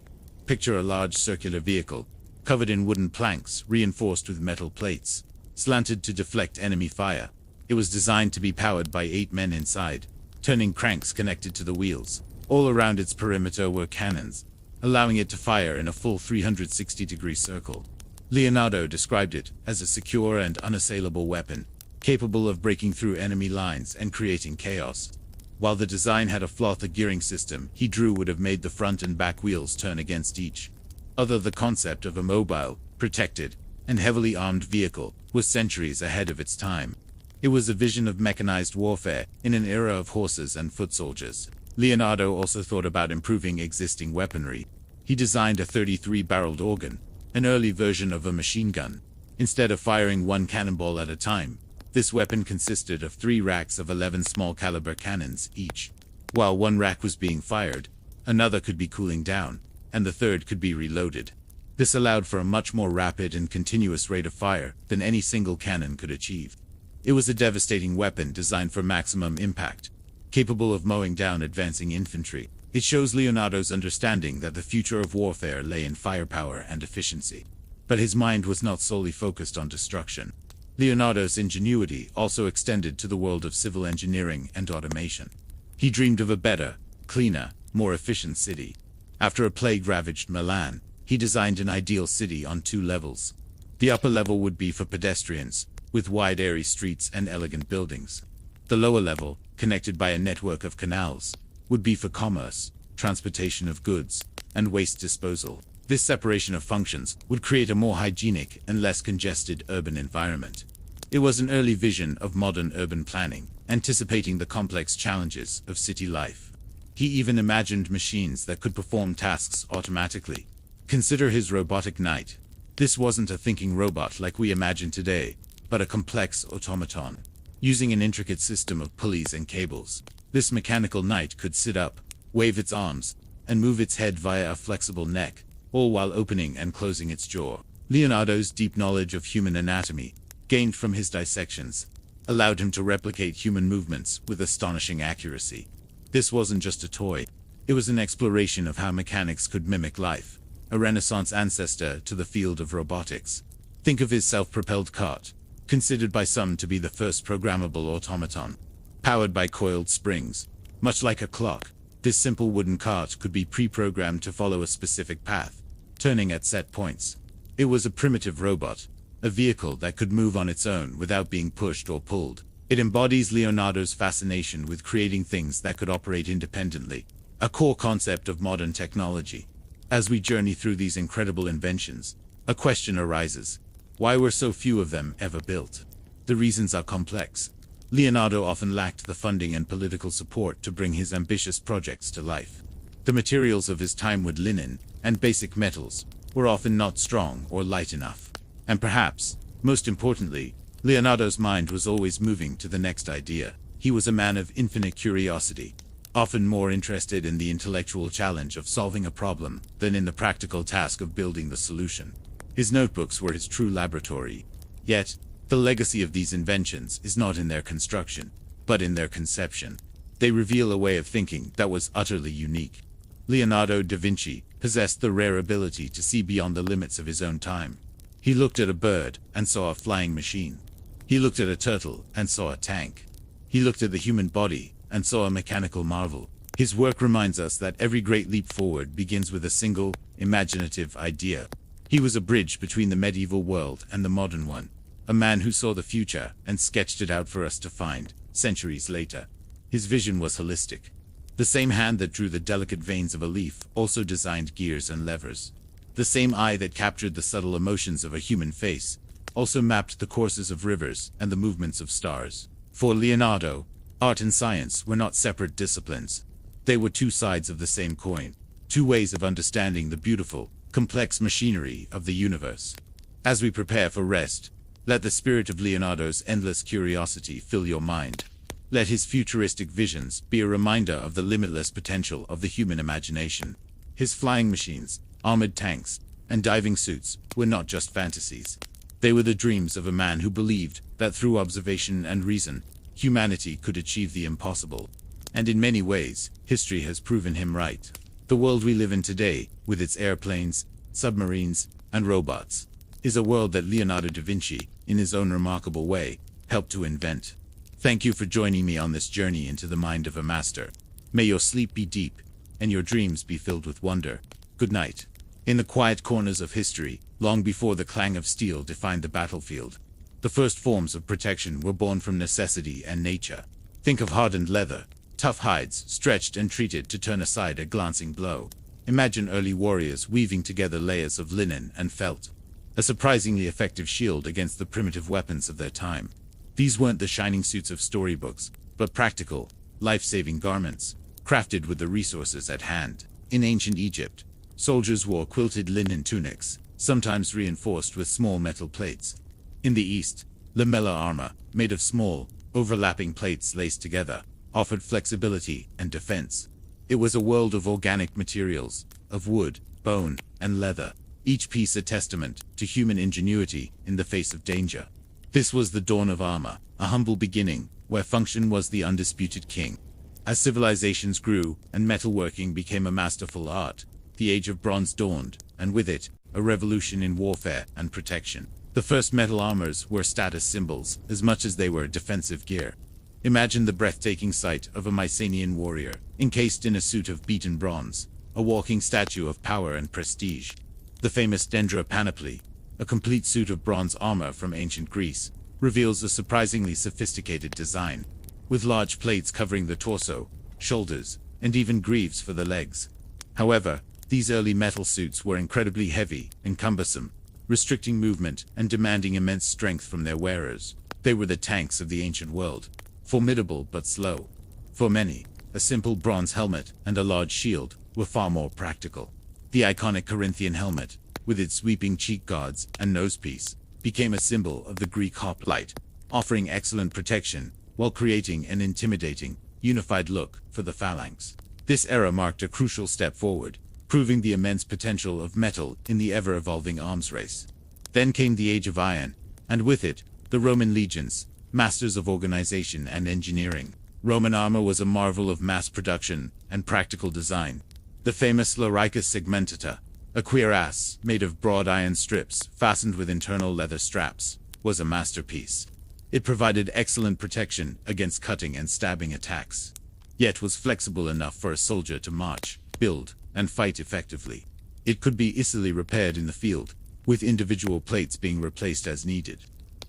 Picture a large circular vehicle, covered in wooden planks reinforced with metal plates, slanted to deflect enemy fire. It was designed to be powered by 8 men inside, turning cranks connected to the wheels. All around its perimeter were cannons, allowing it to fire in a full 360-degree circle. Leonardo described it as a secure and unassailable weapon, capable of breaking through enemy lines and creating chaos. While the design had a flaw, the gearing system he drew would have made the front and back wheels turn against each other. The concept of a mobile, protected, and heavily armed vehicle was centuries ahead of its time. It was a vision of mechanized warfare in an era of horses and foot soldiers. Leonardo also thought about improving existing weaponry. He designed a 33-barreled organ, an early version of a machine gun. Instead of firing one cannonball at a time, this weapon consisted of 3 racks of 11 small-caliber cannons each. While one rack was being fired, another could be cooling down, and the third could be reloaded. This allowed for a much more rapid and continuous rate of fire than any single cannon could achieve. It was a devastating weapon designed for maximum impact, capable of mowing down advancing infantry. It shows Leonardo's understanding that the future of warfare lay in firepower and efficiency. But his mind was not solely focused on destruction. Leonardo's ingenuity also extended to the world of civil engineering and automation. He dreamed of a better, cleaner, more efficient city. After a plague-ravaged Milan, he designed an ideal city on 2 levels. The upper level would be for pedestrians, with wide airy streets and elegant buildings. The lower level, connected by a network of canals, would be for commerce, transportation of goods, and waste disposal. This separation of functions would create a more hygienic and less congested urban environment. It was an early vision of modern urban planning, anticipating the complex challenges of city life. He even imagined machines that could perform tasks automatically. Consider his robotic knight. This wasn't a thinking robot like we imagine today, but a complex automaton. Using an intricate system of pulleys and cables, this mechanical knight could sit up, wave its arms, and move its head via a flexible neck, all while opening and closing its jaw. Leonardo's deep knowledge of human anatomy, gained from his dissections, allowed him to replicate human movements with astonishing accuracy. This wasn't just a toy. It was an exploration of how mechanics could mimic life, a Renaissance ancestor to the field of robotics. Think of his self-propelled cart, considered by some to be the first programmable automaton. Powered by coiled springs, much like a clock, this simple wooden cart could be pre-programmed to follow a specific path, turning at set points. It was a primitive robot, a vehicle that could move on its own without being pushed or pulled. It embodies Leonardo's fascination with creating things that could operate independently, a core concept of modern technology. As we journey through these incredible inventions, a question arises: why were so few of them ever built? The reasons are complex. Leonardo often lacked the funding and political support to bring his ambitious projects to life. The materials of his time, wood, linen, and basic metals, were often not strong or light enough. And perhaps, most importantly, Leonardo's mind was always moving to the next idea. He was a man of infinite curiosity, often more interested in the intellectual challenge of solving a problem than in the practical task of building the solution. His notebooks were his true laboratory. Yet, the legacy of these inventions is not in their construction, but in their conception. They reveal a way of thinking that was utterly unique. Leonardo da Vinci possessed the rare ability to see beyond the limits of his own time. He looked at a bird and saw a flying machine. He looked at a turtle and saw a tank. He looked at the human body and saw a mechanical marvel. His work reminds us that every great leap forward begins with a single, imaginative idea. He was a bridge between the medieval world and the modern one, a man who saw the future and sketched it out for us to find, centuries later. His vision was holistic. The same hand that drew the delicate veins of a leaf also designed gears and levers. The same eye that captured the subtle emotions of a human face also mapped the courses of rivers and the movements of stars. For Leonardo, art and science were not separate disciplines. They were two sides of the same coin, two ways of understanding the beautiful, complex machinery of the universe. As we prepare for rest, let the spirit of Leonardo's endless curiosity fill your mind. Let his futuristic visions be a reminder of the limitless potential of the human imagination. His flying machines, armored tanks, and diving suits were not just fantasies. They were the dreams of a man who believed that through observation and reason, humanity could achieve the impossible. And in many ways, history has proven him right. The world we live in today, with its airplanes, submarines, and robots, is a world that Leonardo da Vinci, in his own remarkable way, helped to invent. Thank you for joining me on this journey into the mind of a master. May your sleep be deep, and your dreams be filled with wonder. Good night. In the quiet corners of history, long before the clang of steel defined the battlefield, the first forms of protection were born from necessity and nature. Think of hardened leather, tough hides stretched and treated to turn aside a glancing blow. Imagine early warriors weaving together layers of linen and felt, a surprisingly effective shield against the primitive weapons of their time. These weren't the shining suits of storybooks, but practical, life-saving garments, crafted with the resources at hand. In ancient Egypt, soldiers wore quilted linen tunics, sometimes reinforced with small metal plates. In the East, lamella armor, made of small, overlapping plates laced together, offered flexibility and defense. It was a world of organic materials, of wood, bone, and leather, each piece a testament to human ingenuity in the face of danger. This was the dawn of armor, a humble beginning, where function was the undisputed king. As civilizations grew and metalworking became a masterful art, the age of bronze dawned, and with it, a revolution in warfare and protection. The first metal armors were status symbols as much as they were defensive gear. Imagine the breathtaking sight of a Mycenaean warrior, encased in a suit of beaten bronze, a walking statue of power and prestige. The famous Dendra panoply, a complete suit of bronze armor from ancient Greece, reveals a surprisingly sophisticated design, with large plates covering the torso, shoulders, and even greaves for the legs. However, these early metal suits were incredibly heavy and cumbersome, restricting movement and demanding immense strength from their wearers. They were the tanks of the ancient world, formidable but slow. For many, a simple bronze helmet and a large shield were far more practical. The iconic Corinthian helmet, with its sweeping cheek guards and nosepiece, became a symbol of the Greek hoplite, offering excellent protection while creating an intimidating, unified look for the phalanx. This era marked a crucial step forward, proving the immense potential of metal in the ever-evolving arms race. Then came the Age of Iron, and with it, the Roman legions, masters of organization and engineering. Roman armor was a marvel of mass production and practical design. The famous Larica segmentata, a cuirass made of broad iron strips fastened with internal leather straps, was a masterpiece. It provided excellent protection against cutting and stabbing attacks, yet was flexible enough for a soldier to march, build, and fight effectively. It could be easily repaired in the field, with individual plates being replaced as needed.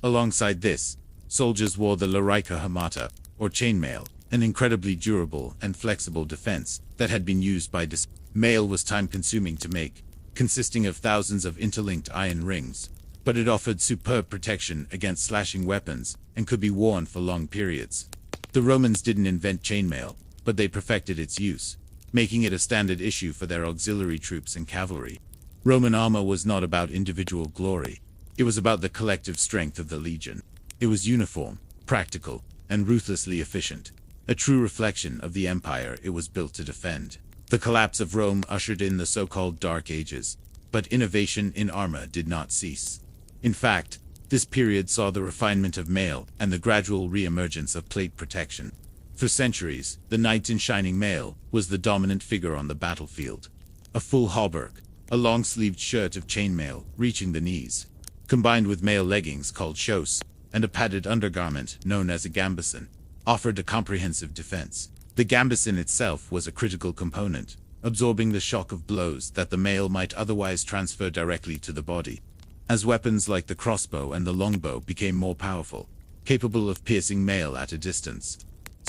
Alongside this, soldiers wore the Larica hamata, or chainmail, an incredibly durable and flexible defense that had been used by mail was time-consuming to make, consisting of thousands of interlinked iron rings, but it offered superb protection against slashing weapons and could be worn for long periods. The Romans didn't invent chainmail, but they perfected its use, making it a standard issue for their auxiliary troops and cavalry. Roman armor was not about individual glory. It was about the collective strength of the legion. It was uniform, practical, and ruthlessly efficient, a true reflection of the empire it was built to defend. The collapse of Rome ushered in the so-called Dark Ages, but innovation in armor did not cease. In fact, this period saw the refinement of mail and the gradual re-emergence of plate protection. For centuries, the knight in shining mail was the dominant figure on the battlefield. A full hauberk, a long-sleeved shirt of chainmail reaching the knees, combined with mail leggings called chausse, and a padded undergarment known as a gambeson offered a comprehensive defense. The gambeson itself was a critical component, absorbing the shock of blows that the mail might otherwise transfer directly to the body. As weapons like the crossbow and the longbow became more powerful, capable of piercing mail at a distance,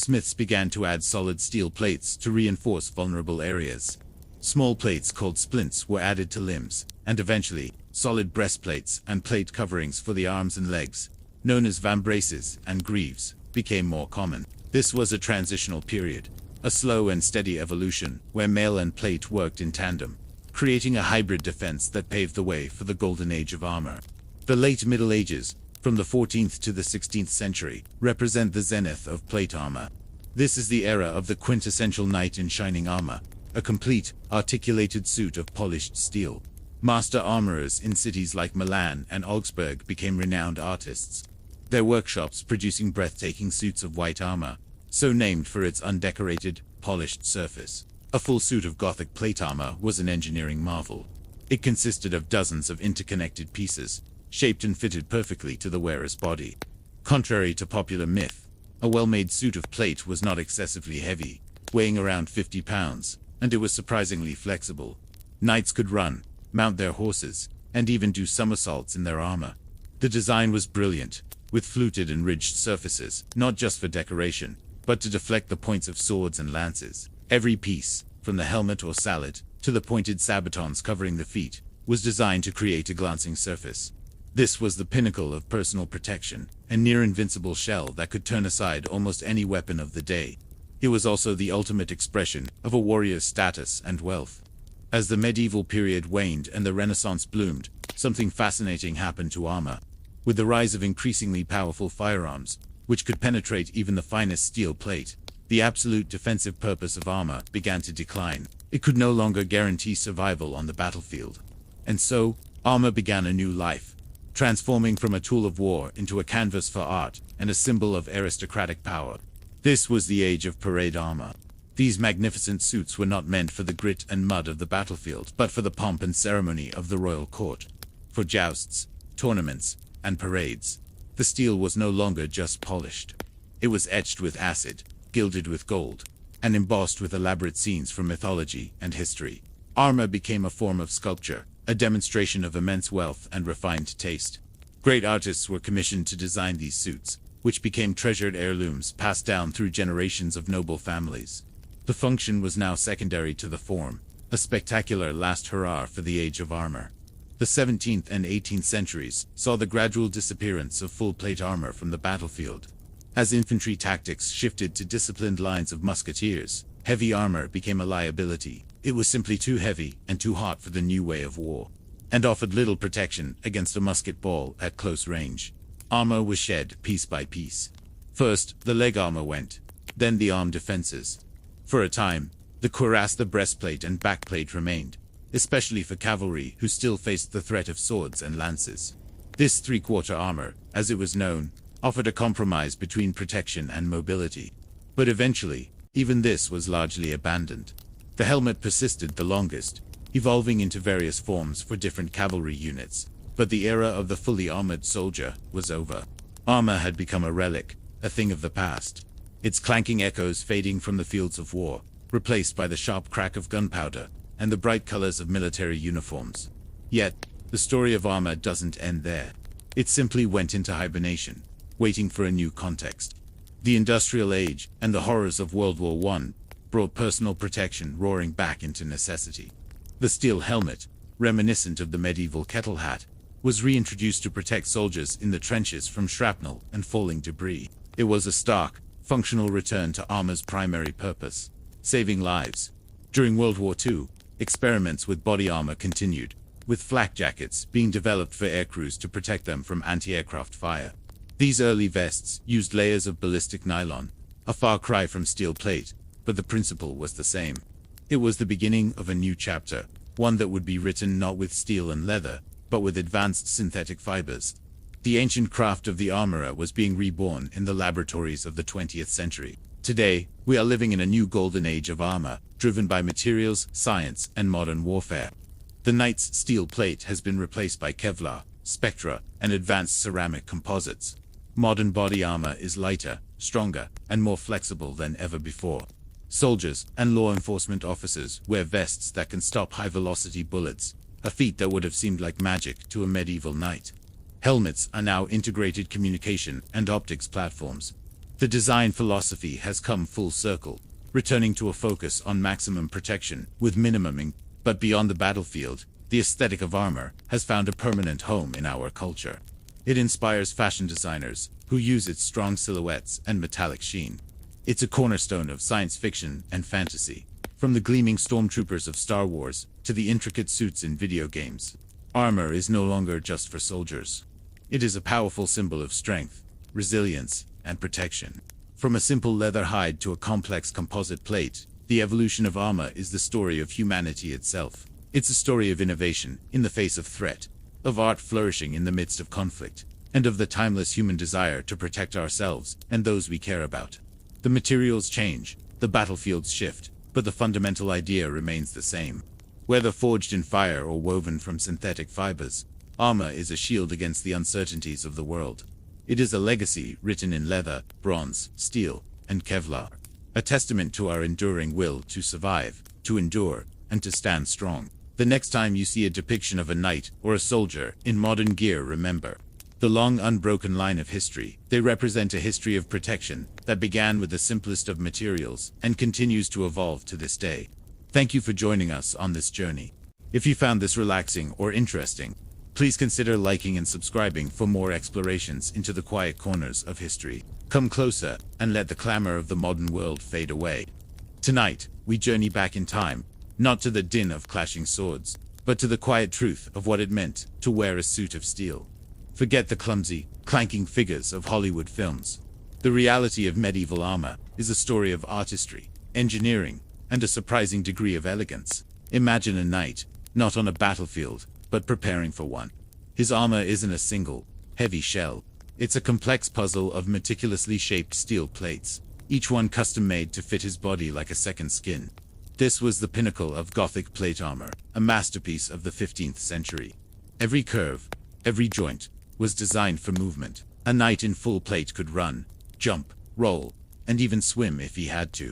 smiths began to add solid steel plates to reinforce vulnerable areas. Small plates called splints were added to limbs, and eventually, solid breastplates and plate coverings for the arms and legs, known as vambraces and greaves, became more common. This was a transitional period, a slow and steady evolution where mail and plate worked in tandem, creating a hybrid defense that paved the way for the golden age of armor. The late Middle Ages, from the 14th to the 16th century, represent the zenith of plate armor. This is the era of the quintessential knight in shining armor, a complete, articulated suit of polished steel. Master armorers in cities like Milan and Augsburg became renowned artists, their workshops producing breathtaking suits of white armor, so named for its undecorated, polished surface. A full suit of Gothic plate armor was an engineering marvel. It consisted of dozens of interconnected pieces, shaped and fitted perfectly to the wearer's body. Contrary to popular myth, a well-made suit of plate was not excessively heavy, weighing around 50 pounds, and it was surprisingly flexible. Knights could run, mount their horses, and even do somersaults in their armor. The design was brilliant, with fluted and ridged surfaces, not just for decoration, but to deflect the points of swords and lances. Every piece, from the helmet or sallet to the pointed sabatons covering the feet, was designed to create a glancing surface. This was the pinnacle of personal protection, a near-invincible shell that could turn aside almost any weapon of the day. It was also the ultimate expression of a warrior's status and wealth. As the medieval period waned and the Renaissance bloomed, something fascinating happened to armor. With the rise of increasingly powerful firearms, which could penetrate even the finest steel plate, the absolute defensive purpose of armor began to decline. It could no longer guarantee survival on the battlefield. And so, armor began a new life, transforming from a tool of war into a canvas for art and a symbol of aristocratic power. This was the age of parade armor. These magnificent suits were not meant for the grit and mud of the battlefield, but for the pomp and ceremony of the royal court. For jousts, tournaments, and parades, the steel was no longer just polished. It was etched with acid, gilded with gold, and embossed with elaborate scenes from mythology and history. Armor became a form of sculpture, a demonstration of immense wealth and refined taste. Great artists were commissioned to design these suits, which became treasured heirlooms passed down through generations of noble families. The function was now secondary to the form, a spectacular last hurrah for the age of armor. The 17th and 18th centuries saw the gradual disappearance of full-plate armor from the battlefield. As infantry tactics shifted to disciplined lines of musketeers, heavy armor became a liability. It was simply too heavy and too hot for the new way of war, and offered little protection against a musket ball at close range. Armor was shed piece by piece. First, the leg armor went, then the arm defenses. For a time, the cuirass, the breastplate, and backplate remained, especially for cavalry who still faced the threat of swords and lances. This three-quarter armor, as it was known, offered a compromise between protection and mobility. But eventually, even this was largely abandoned. The helmet persisted the longest, evolving into various forms for different cavalry units. But the era of the fully armored soldier was over. Armor had become a relic, a thing of the past, its clanking echoes fading from the fields of war, replaced by the sharp crack of gunpowder and the bright colors of military uniforms. Yet, the story of armor doesn't end there. It simply went into hibernation, waiting for a new context. The Industrial Age and the horrors of World War I brought personal protection roaring back into necessity. The steel helmet, reminiscent of the medieval kettle hat, was reintroduced to protect soldiers in the trenches from shrapnel and falling debris. It was a stark, functional return to armor's primary purpose, saving lives. During World War II, experiments with body armor continued, with flak jackets being developed for aircrews to protect them from anti-aircraft fire. These early vests used layers of ballistic nylon, a far cry from steel plate, but the principle was the same. It was the beginning of a new chapter, one that would be written not with steel and leather, but with advanced synthetic fibers. The ancient craft of the armorer was being reborn in the laboratories of the 20th century. Today, we are living in a new golden age of armor, driven by materials, science, and modern warfare. The knight's steel plate has been replaced by Kevlar, Spectra, and advanced ceramic composites. Modern body armor is lighter, stronger, and more flexible than ever before. Soldiers and law enforcement officers wear vests that can stop high-velocity bullets, a feat that would have seemed like magic to a medieval knight. Helmets are now integrated communication and optics platforms. The design philosophy has come full circle, returning to a focus on maximum protection with minimum. But beyond the battlefield, the aesthetic of armor has found a permanent home in our culture. It inspires fashion designers who use its strong silhouettes and metallic sheen. It's a cornerstone of science fiction and fantasy. From the gleaming stormtroopers of Star Wars to the intricate suits in video games, armor is no longer just for soldiers. It is a powerful symbol of strength, resilience, and protection. From a simple leather hide to a complex composite plate, the evolution of armor is the story of humanity itself. It's a story of innovation in the face of threat, of art flourishing in the midst of conflict, and of the timeless human desire to protect ourselves and those we care about. The materials change, the battlefields shift, but the fundamental idea remains the same. Whether forged in fire or woven from synthetic fibers, armor is a shield against the uncertainties of the world. It is a legacy written in leather, bronze, steel, and Kevlar, a testament to our enduring will to survive, to endure, and to stand strong. The next time you see a depiction of a knight or a soldier in modern gear, remember the long unbroken line of history. They represent a history of protection that began with the simplest of materials and continues to evolve to this day. Thank you for joining us on this journey. If you found this relaxing or interesting, please consider liking and subscribing for more explorations into the quiet corners of history. Come closer and let the clamor of the modern world fade away. Tonight, we journey back in time, not to the din of clashing swords, but to the quiet truth of what it meant to wear a suit of steel. Forget the clumsy, clanking figures of Hollywood films. The reality of medieval armor is a story of artistry, engineering, and a surprising degree of elegance. Imagine a knight, not on a battlefield, but preparing for one. His armor isn't a single, heavy shell. It's a complex puzzle of meticulously shaped steel plates, each one custom-made to fit his body like a second skin. This was the pinnacle of Gothic plate armor, a masterpiece of the 15th century. Every curve, every joint, was designed for movement. A knight in full plate could run, jump, roll, and even swim if he had to.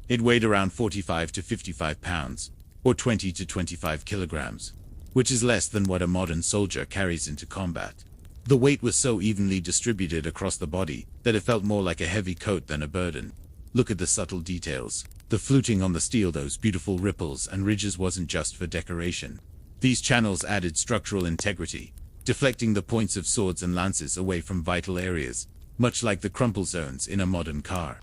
It weighed around 45 to 55 pounds, or 20 to 25 kilograms, which is less than what a modern soldier carries into combat. The weight was so evenly distributed across the body that it felt more like a heavy coat than a burden. Look at the subtle details. The fluting on the steel, those beautiful ripples and ridges, wasn't just for decoration. These channels added structural integrity, deflecting the points of swords and lances away from vital areas, much like the crumple zones in a modern car.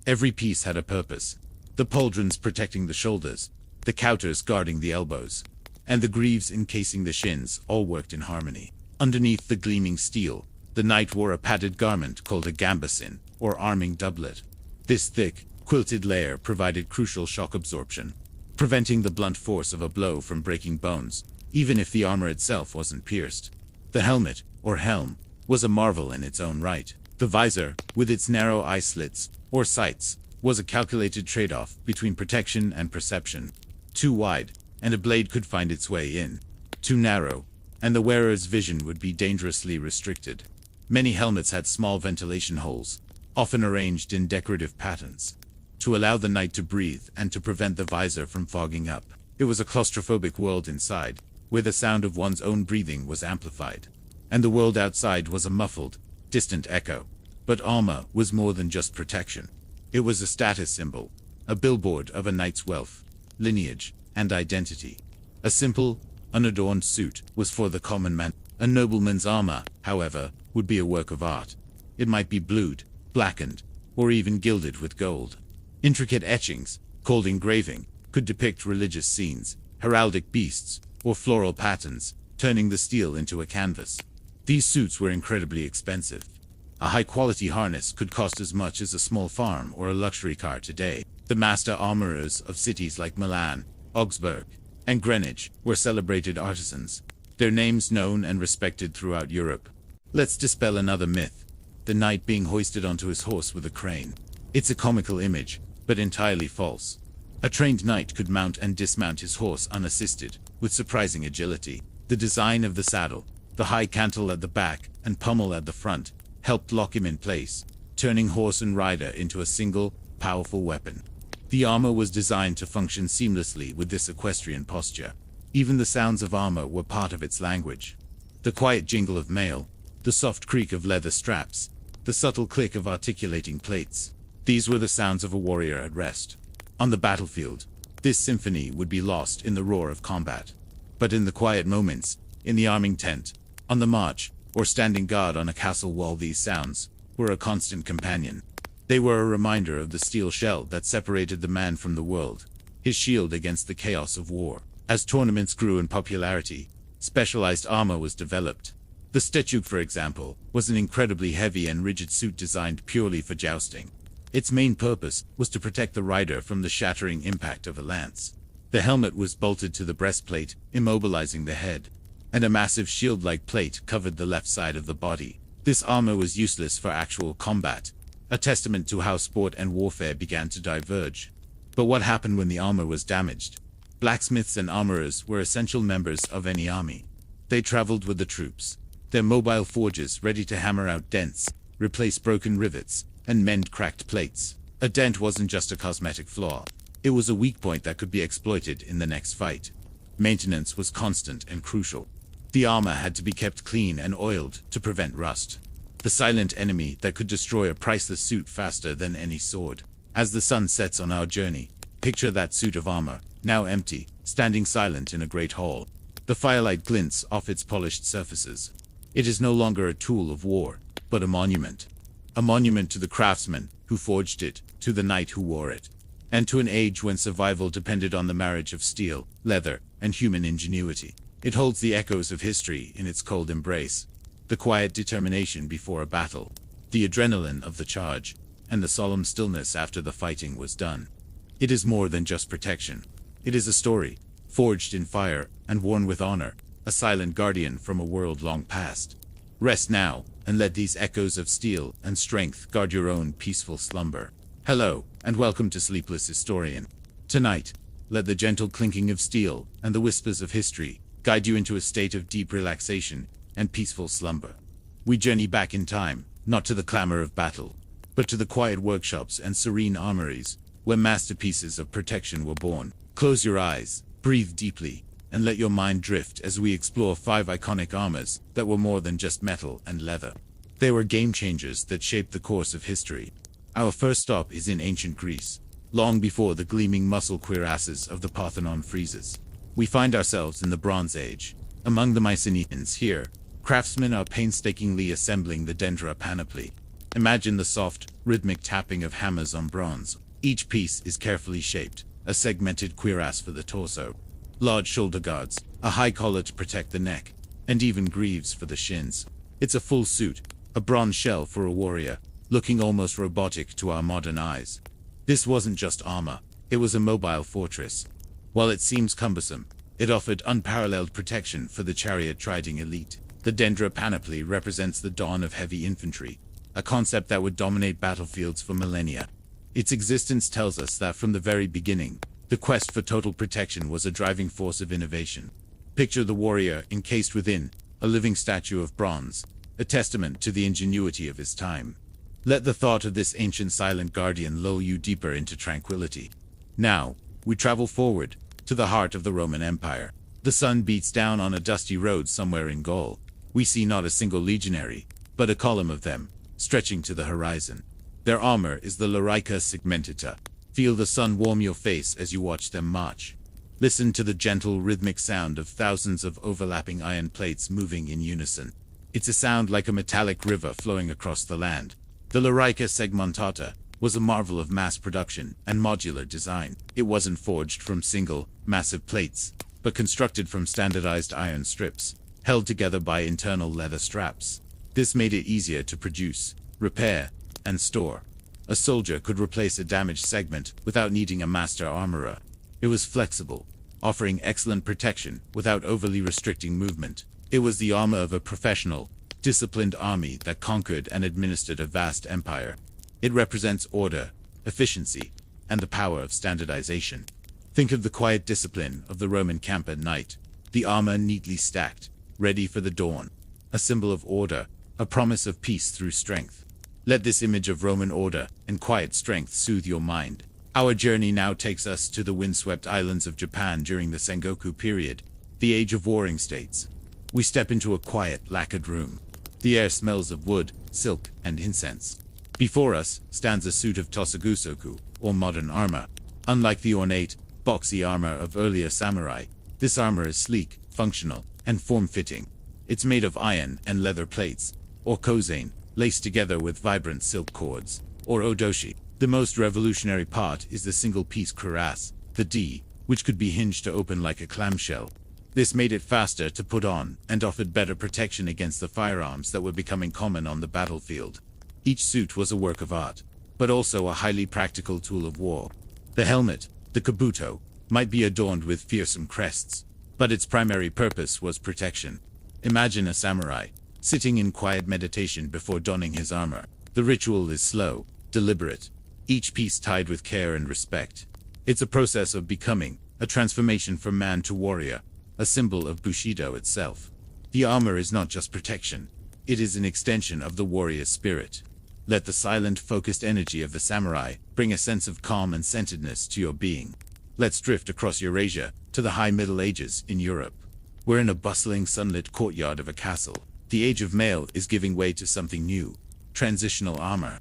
Every piece had a purpose. The pauldrons protecting the shoulders, the counters guarding the elbows, and the greaves encasing the shins all worked in harmony. Underneath the gleaming steel, the knight wore a padded garment called a gambeson, or arming doublet. This thick, quilted layer provided crucial shock absorption, preventing the blunt force of a blow from breaking bones, even if the armor itself wasn't pierced. The helmet, or helm, was a marvel in its own right. The visor, with its narrow eye slits, or sights, was a calculated trade-off between protection and perception. Too wide, and a blade could find its way in. Too narrow, and the wearer's vision would be dangerously restricted. Many helmets had small ventilation holes, often arranged in decorative patterns, to allow the knight to breathe and to prevent the visor from fogging up. It was a claustrophobic world inside, where the sound of one's own breathing was amplified, and the world outside was a muffled, distant echo. But armor was more than just protection. It was a status symbol, a billboard of a knight's wealth, lineage, and identity. A simple, unadorned suit was for the common man. A nobleman's armor, however, would be a work of art. It might be blued, blackened, or even gilded with gold. Intricate etchings, called engraving, could depict religious scenes, heraldic beasts, or floral patterns, turning the steel into a canvas. These suits were incredibly expensive. A high-quality harness could cost as much as a small farm or a luxury car today. The master armorers of cities like Milan, Augsburg, and Greenwich were celebrated artisans, their names known and respected throughout Europe. Let's dispel another myth: the knight being hoisted onto his horse with a crane. It's a comical image, but entirely false. A trained knight could mount and dismount his horse unassisted, with surprising agility. The design of the saddle, the high cantle at the back and pommel at the front, helped lock him in place, turning horse and rider into a single, powerful weapon. The armor was designed to function seamlessly with this equestrian posture. Even the sounds of armor were part of its language. The quiet jingle of mail, the soft creak of leather straps, the subtle click of articulating plates. These were the sounds of a warrior at rest. On the battlefield, this symphony would be lost in the roar of combat. But in the quiet moments, in the arming tent, on the march, or standing guard on a castle wall, these sounds were a constant companion. They were a reminder of the steel shell that separated the man from the world, his shield against the chaos of war. As tournaments grew in popularity, specialized armor was developed. The statue, for example, was an incredibly heavy and rigid suit designed purely for jousting. Its main purpose was to protect the rider from the shattering impact of a lance. The helmet was bolted to the breastplate, immobilizing the head, and a massive shield-like plate covered the left side of the body. This armor was useless for actual combat, a testament to how sport and warfare began to diverge. But what happened when the armor was damaged? Blacksmiths and armorers were essential members of any army. They traveled with the troops, their mobile forges ready to hammer out dents, replace broken rivets, and mend cracked plates. A dent wasn't just a cosmetic flaw. It was a weak point that could be exploited in the next fight. Maintenance was constant and crucial. The armor had to be kept clean and oiled to prevent rust. The silent enemy that could destroy a priceless suit faster than any sword. As the sun sets on our journey, picture that suit of armor, now empty, standing silent in a great hall. The firelight glints off its polished surfaces. It is no longer a tool of war, but a monument. A monument to the craftsman who forged it, to the knight who wore it, and to an age when survival depended on the marriage of steel, leather, and human ingenuity. It holds the echoes of history in its cold embrace, the quiet determination before a battle, the adrenaline of the charge, and the solemn stillness after the fighting was done. It is more than just protection. It is a story, forged in fire and worn with honor, a silent guardian from a world long past. Rest now, and let these echoes of steel and strength guard your own peaceful slumber. Hello, and welcome to Sleepless Historian. Tonight, let the gentle clinking of steel and the whispers of history guide you into a state of deep relaxation and peaceful slumber. We journey back in time, not to the clamor of battle, but to the quiet workshops and serene armories, where masterpieces of protection were born. Close your eyes, breathe deeply, and let your mind drift as we explore 5 iconic armors that were more than just metal and leather. They were game changers that shaped the course of history. Our first stop is in ancient Greece, long before the gleaming muscle cuirasses of the Parthenon friezes. We find ourselves in the Bronze Age. Among the Mycenaeans here, craftsmen are painstakingly assembling the dendra panoply. Imagine the soft, rhythmic tapping of hammers on bronze. Each piece is carefully shaped, a segmented cuirass for the torso, large shoulder guards, a high collar to protect the neck, and even greaves for the shins. It's a full suit, a bronze shell for a warrior, looking almost robotic to our modern eyes. This wasn't just armor, it was a mobile fortress. While it seems cumbersome, it offered unparalleled protection for the chariot-riding elite. The dendra panoply represents the dawn of heavy infantry, a concept that would dominate battlefields for millennia. Its existence tells us that from the very beginning, the quest for total protection was a driving force of innovation. Picture the warrior encased within a living statue of bronze, a testament to the ingenuity of his time. Let the thought of this ancient silent guardian lull you deeper into tranquility. Now, we travel forward, to the heart of the Roman Empire. The sun beats down on a dusty road somewhere in Gaul. We see not a single legionary, but a column of them, stretching to the horizon. Their armor is the Larica segmentata. Feel the sun warm your face as you watch them march. Listen to the gentle rhythmic sound of thousands of overlapping iron plates moving in unison. It's a sound like a metallic river flowing across the land. The Larica segmentata was a marvel of mass production and modular design. It wasn't forged from single, massive plates, but constructed from standardized iron strips, held together by internal leather straps. This made it easier to produce, repair, and store. A soldier could replace a damaged segment without needing a master armorer. It was flexible, offering excellent protection without overly restricting movement. It was the armor of a professional, disciplined army that conquered and administered a vast empire. It represents order, efficiency, and the power of standardization. Think of the quiet discipline of the Roman camp at night, the armor neatly stacked, ready for the dawn, a symbol of order, a promise of peace through strength. Let this image of Roman order and quiet strength soothe your mind. Our journey now takes us to the windswept islands of Japan during the Sengoku period, the age of warring states. We step into a quiet, lacquered room. The air smells of wood, silk, and incense. Before us stands a suit of tosagusoku, or modern armor. Unlike the ornate, boxy armor of earlier samurai, this armor is sleek, functional, and form-fitting. It's made of iron and leather plates, or kozane, laced together with vibrant silk cords, or odoshi. The most revolutionary part is the single-piece cuirass, the D, which could be hinged to open like a clamshell. This made it faster to put on and offered better protection against the firearms that were becoming common on the battlefield. Each suit was a work of art, but also a highly practical tool of war. The helmet, the kabuto, might be adorned with fearsome crests, but its primary purpose was protection. Imagine a samurai, sitting in quiet meditation before donning his armor. The ritual is slow, deliberate, each piece tied with care and respect. It's a process of becoming, a transformation from man to warrior, a symbol of Bushido itself. The armor is not just protection, it is an extension of the warrior's spirit. Let the silent, focused energy of the samurai bring a sense of calm and centeredness to your being. Let's drift across Eurasia, to the High Middle Ages in Europe. We're in a bustling, sunlit courtyard of a castle. The age of mail is giving way to something new, transitional armor.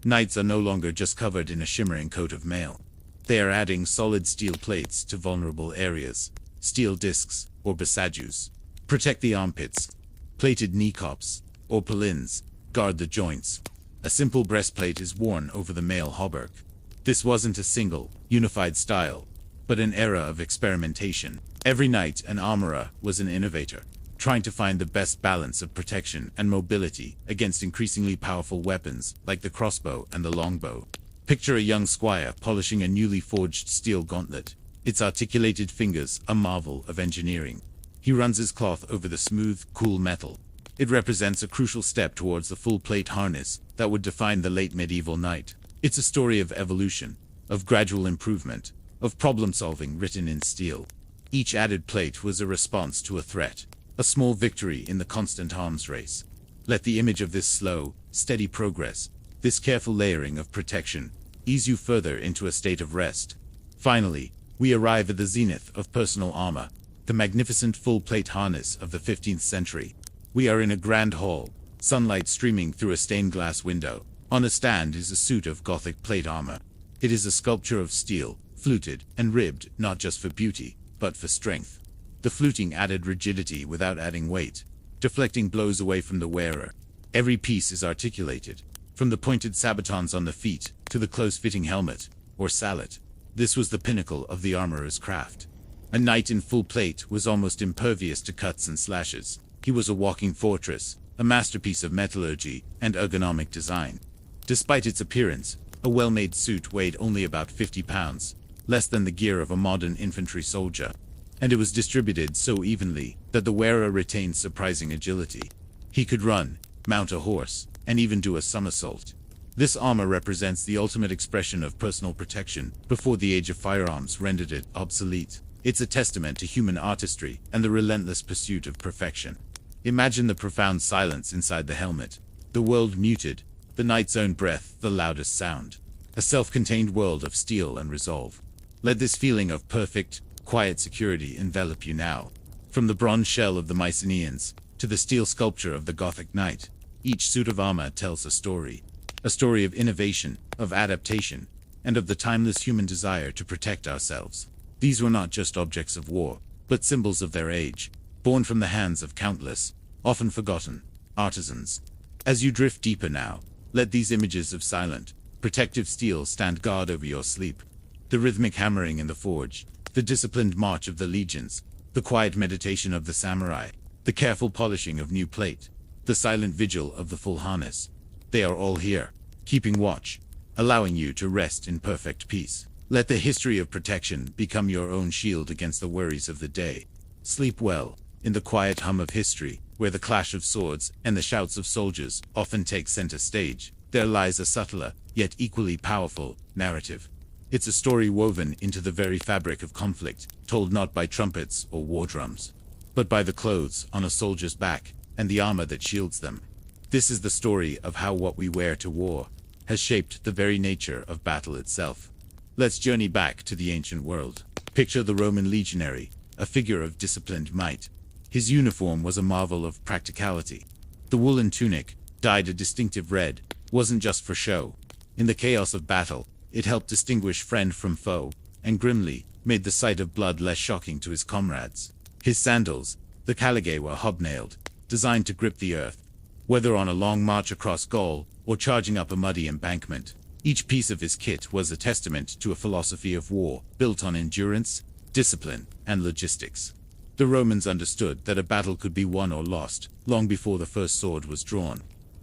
Knights are no longer just covered in a shimmering coat of mail. They are adding solid steel plates to vulnerable areas. Steel discs, or basajus, protect the armpits. Plated kneecaps, or palins, guard the joints. A simple breastplate is worn over the mail hauberk. This wasn't a single, unified style, but an era of experimentation. Every knight and armorer was an innovator, trying to find the best balance of protection and mobility against increasingly powerful weapons like the crossbow and the longbow. Picture a young squire polishing a newly forged steel gauntlet. Its articulated fingers a marvel of engineering. He runs his cloth over the smooth, cool metal. It represents a crucial step towards the full-plate harness that would define the late medieval knight. It's a story of evolution, of gradual improvement, of problem-solving written in steel. Each added plate was a response to a threat, a small victory in the constant arms race. Let the image of this slow, steady progress, this careful layering of protection, ease you further into a state of rest. Finally, we arrive at the zenith of personal armor, the magnificent full-plate harness of the 15th century. We are in a grand hall, sunlight streaming through a stained glass window. On a stand is a suit of Gothic plate armor. It is a sculpture of steel, fluted and ribbed not just for beauty, but for strength. The fluting added rigidity without adding weight, deflecting blows away from the wearer. Every piece is articulated, from the pointed sabatons on the feet to the close-fitting helmet, or sallet. This was the pinnacle of the armorer's craft. A knight in full plate was almost impervious to cuts and slashes. He was a walking fortress, a masterpiece of metallurgy and ergonomic design. Despite its appearance, a well-made suit weighed only about 50 pounds, less than the gear of a modern infantry soldier. And it was distributed so evenly that the wearer retained surprising agility. He could run, mount a horse, and even do a somersault. This armor represents the ultimate expression of personal protection before the age of firearms rendered it obsolete. It's a testament to human artistry and the relentless pursuit of perfection. Imagine the profound silence inside the helmet. The world muted, the knight's own breath the loudest sound. A self-contained world of steel and resolve. Let this feeling of perfect, quiet security envelop you now. From the bronze shell of the Mycenaeans to the steel sculpture of the Gothic knight, each suit of armor tells a story. A story of innovation, of adaptation, and of the timeless human desire to protect ourselves. These were not just objects of war, but symbols of their age, born from the hands of countless, often forgotten, artisans. As you drift deeper now, let these images of silent, protective steel stand guard over your sleep. The rhythmic hammering in the forge, the disciplined march of the legions, the quiet meditation of the samurai, the careful polishing of new plate, the silent vigil of the full harness. They are all here, keeping watch, allowing you to rest in perfect peace. Let the history of protection become your own shield against the worries of the day. Sleep well, in the quiet hum of history, where the clash of swords and the shouts of soldiers often take center stage. There lies a subtler, yet equally powerful, narrative. It's a story woven into the very fabric of conflict, told not by trumpets or war drums, but by the clothes on a soldier's back and the armor that shields them. This is the story of how what we wear to war has shaped the very nature of battle itself. Let's journey back to the ancient world. Picture the Roman legionary, a figure of disciplined might. His uniform was a marvel of practicality. The woolen tunic, dyed a distinctive red, wasn't just for show. In the chaos of battle, it helped distinguish friend from foe, and grimly made the sight of blood less shocking to his comrades. His sandals, the caligae, were hobnailed, designed to grip the earth, whether on a long march across Gaul or charging up a muddy embankment. Each piece of his kit was a testament to a philosophy of war built on endurance, discipline, and logistics. The Romans understood that a battle could be won or lost long before the first sword was drawn.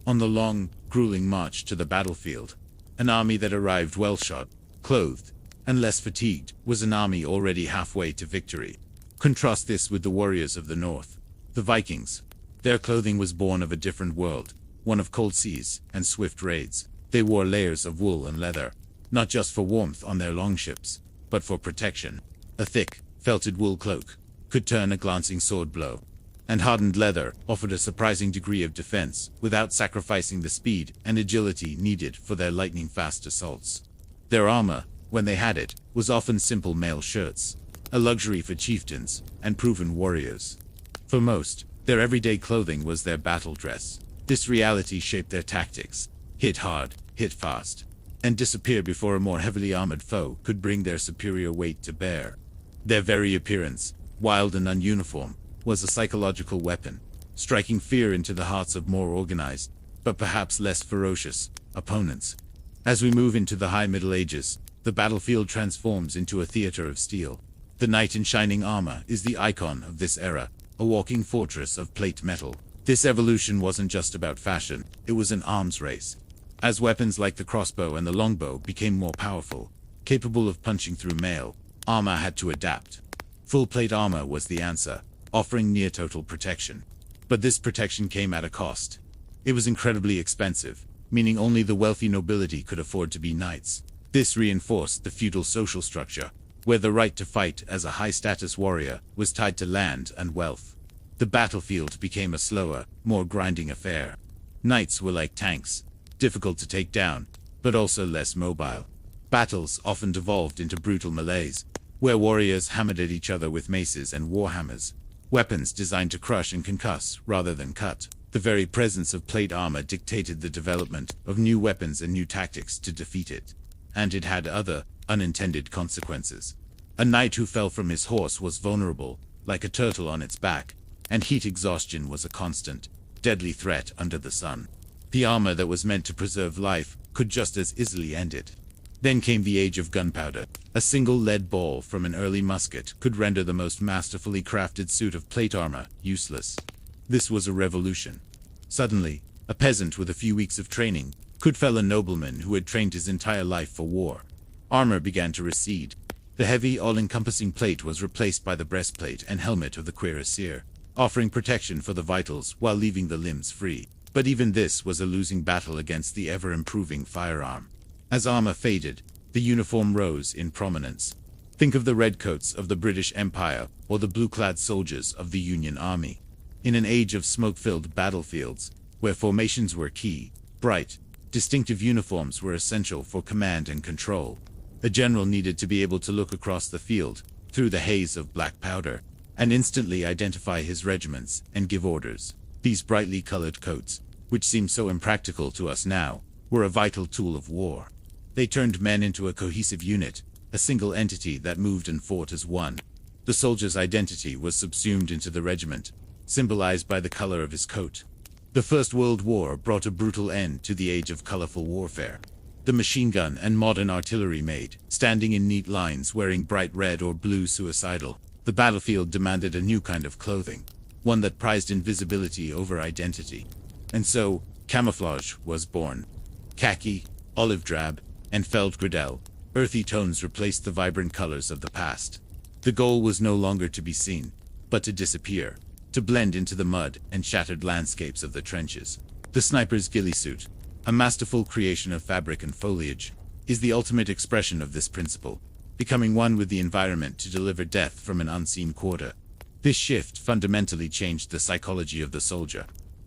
On the long, grueling march to the battlefield, an army that arrived well-shod, clothed, and less fatigued was an army already halfway to victory. Contrast this with the warriors of the north, the Vikings. Their clothing was born of a different world, one of cold seas and swift raids. They wore layers of wool and leather, not just for warmth on their longships, but for protection. A thick, felted wool cloak could turn a glancing sword blow, and hardened leather offered a surprising degree of defense without sacrificing the speed and agility needed for their lightning-fast assaults. Their armor, when they had it, was often simple mail shirts, a luxury for chieftains and proven warriors. For most, their everyday clothing was their battle dress. This reality shaped their tactics: hit hard, hit fast, and disappear before a more heavily armored foe could bring their superior weight to bear. Their very appearance, wild and ununiform, was a psychological weapon, striking fear into the hearts of more organized, but perhaps less ferocious, opponents. As we move into the High Middle Ages, the battlefield transforms into a theater of steel. The knight in shining armor is the icon of this era, a walking fortress of plate metal. This evolution wasn't just about fashion, it was an arms race. As weapons like the crossbow and the longbow became more powerful, capable of punching through mail, armor had to adapt. Full plate armor was the answer, offering near total protection. But this protection came at a cost. It was incredibly expensive, meaning only the wealthy nobility could afford to be knights. This reinforced the feudal social structure, where the right to fight as a high-status warrior was tied to land and wealth. The battlefield became a slower, more grinding affair. Knights were like tanks, difficult to take down, but also less mobile. Battles often devolved into brutal melees, where warriors hammered at each other with maces and warhammers, weapons designed to crush and concuss rather than cut. The very presence of plate armor dictated the development of new weapons and new tactics to defeat it. And it had other, unintended consequences. A knight who fell from his horse was vulnerable, like a turtle on its back, and heat exhaustion was a constant, deadly threat under the sun. The armor that was meant to preserve life could just as easily end it. Then came the age of gunpowder. A single lead ball from an early musket could render the most masterfully crafted suit of plate armor useless. This was a revolution. Suddenly, a peasant with a few weeks of training could fell a nobleman who had trained his entire life for war. Armor began to recede. The heavy, all-encompassing plate was replaced by the breastplate and helmet of the cuirassier, offering protection for the vitals while leaving the limbs free. But even this was a losing battle against the ever-improving firearm. As armor faded, the uniform rose in prominence. Think of the redcoats of the British Empire or the blue-clad soldiers of the Union Army. In an age of smoke-filled battlefields, where formations were key, bright, distinctive uniforms were essential for command and control. A general needed to be able to look across the field, through the haze of black powder, and instantly identify his regiments and give orders. These brightly colored coats, which seem so impractical to us now, were a vital tool of war. They turned men into a cohesive unit, a single entity that moved and fought as one. The soldier's identity was subsumed into the regiment, symbolized by the color of his coat. The First World War brought a brutal end to the age of colorful warfare. The machine gun and modern artillery made, standing in neat lines wearing bright red or blue suicidal. The battlefield demanded a new kind of clothing, one that prized invisibility over identity. And so, camouflage was born. Khaki, olive drab, and feldgradel, earthy tones replaced the vibrant colors of the past. The goal was no longer to be seen, but to disappear, to blend into the mud and shattered landscapes of the trenches. The sniper's ghillie suit, a masterful creation of fabric and foliage, is the ultimate expression of this principle, becoming one with the environment to deliver death from an unseen quarter. This shift fundamentally changed the psychology of the soldier.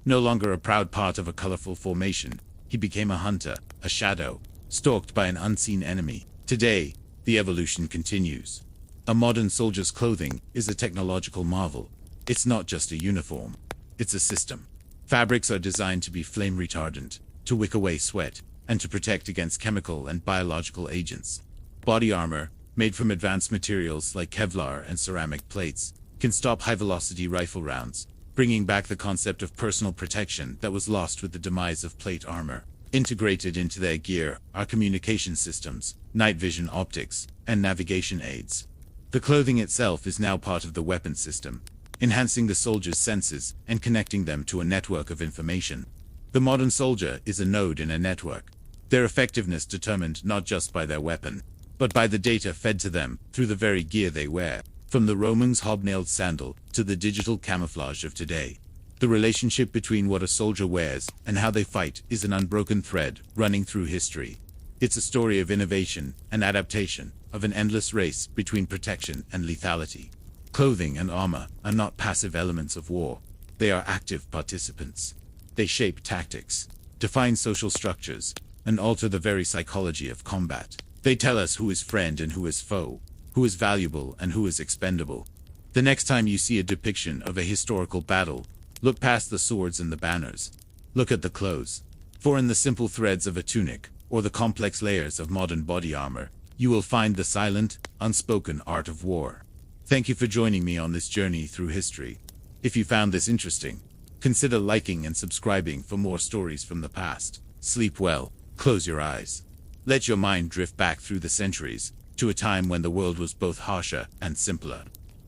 No longer a proud part of a colorful formation, he became a hunter, a shadow, stalked by an unseen enemy. Today, the evolution continues. A modern soldier's clothing is a technological marvel. It's not just a uniform. It's a system. Fabrics are designed to be flame retardant, to wick away sweat, and to protect against chemical and biological agents. Body armor, made from advanced materials like Kevlar and ceramic plates, can stop high-velocity rifle rounds, bringing back the concept of personal protection that was lost with the demise of plate armor. Integrated into their gear are communication systems, night vision optics, and navigation aids. The clothing itself is now part of the weapon system, enhancing the soldier's senses and connecting them to a network of information. The modern soldier is a node in a network, their effectiveness determined not just by their weapon, but by the data fed to them through the very gear they wear. From the Romans' hobnailed sandal to the digital camouflage of today, the relationship between what a soldier wears and how they fight is an unbroken thread running through history. It's a story of innovation and adaptation, of an endless race between protection and lethality. Clothing and armor are not passive elements of war. They are active participants. They shape tactics, define social structures, and alter the very psychology of combat. They tell us who is friend and who is foe, who is valuable and who is expendable. The next time you see a depiction of a historical battle, look past the swords and the banners. Look at the clothes. For in the simple threads of a tunic, or the complex layers of modern body armor, you will find the silent, unspoken art of war. Thank you for joining me on this journey through history. If you found this interesting, consider liking and subscribing for more stories from the past. Sleep well, close your eyes. Let your mind drift back through the centuries, to a time when the world was both harsher and simpler.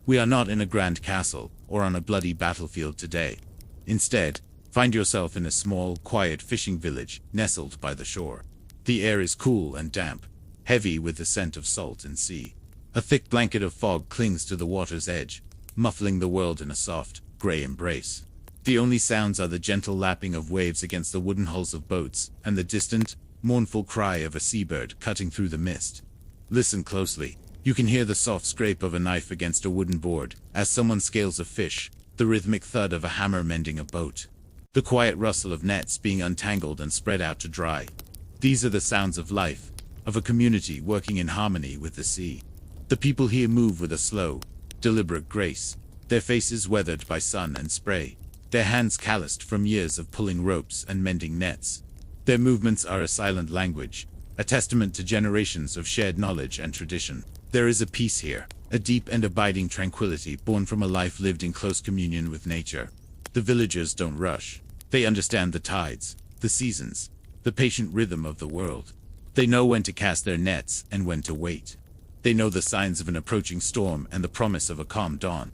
We are not in a grand castle or on a bloody battlefield today. Instead, find yourself in a small, quiet fishing village nestled by the shore. The air is cool and damp, heavy with the scent of salt and sea. A thick blanket of fog clings to the water's edge, muffling the world in a soft, gray embrace. The only sounds are the gentle lapping of waves against the wooden hulls of boats and the distant, mournful cry of a seabird cutting through the mist. Listen closely. You can hear the soft scrape of a knife against a wooden board as someone scales a fish, the rhythmic thud of a hammer mending a boat, the quiet rustle of nets being untangled and spread out to dry. These are the sounds of life, of a community working in harmony with the sea. The people here move with a slow, deliberate grace, their faces weathered by sun and spray, their hands calloused from years of pulling ropes and mending nets. Their movements are a silent language, a testament to generations of shared knowledge and tradition. There is a peace here, a deep and abiding tranquility born from a life lived in close communion with nature. The villagers don't rush. They understand the tides, the seasons, the patient rhythm of the world. They know when to cast their nets and when to wait. They know the signs of an approaching storm and the promise of a calm dawn.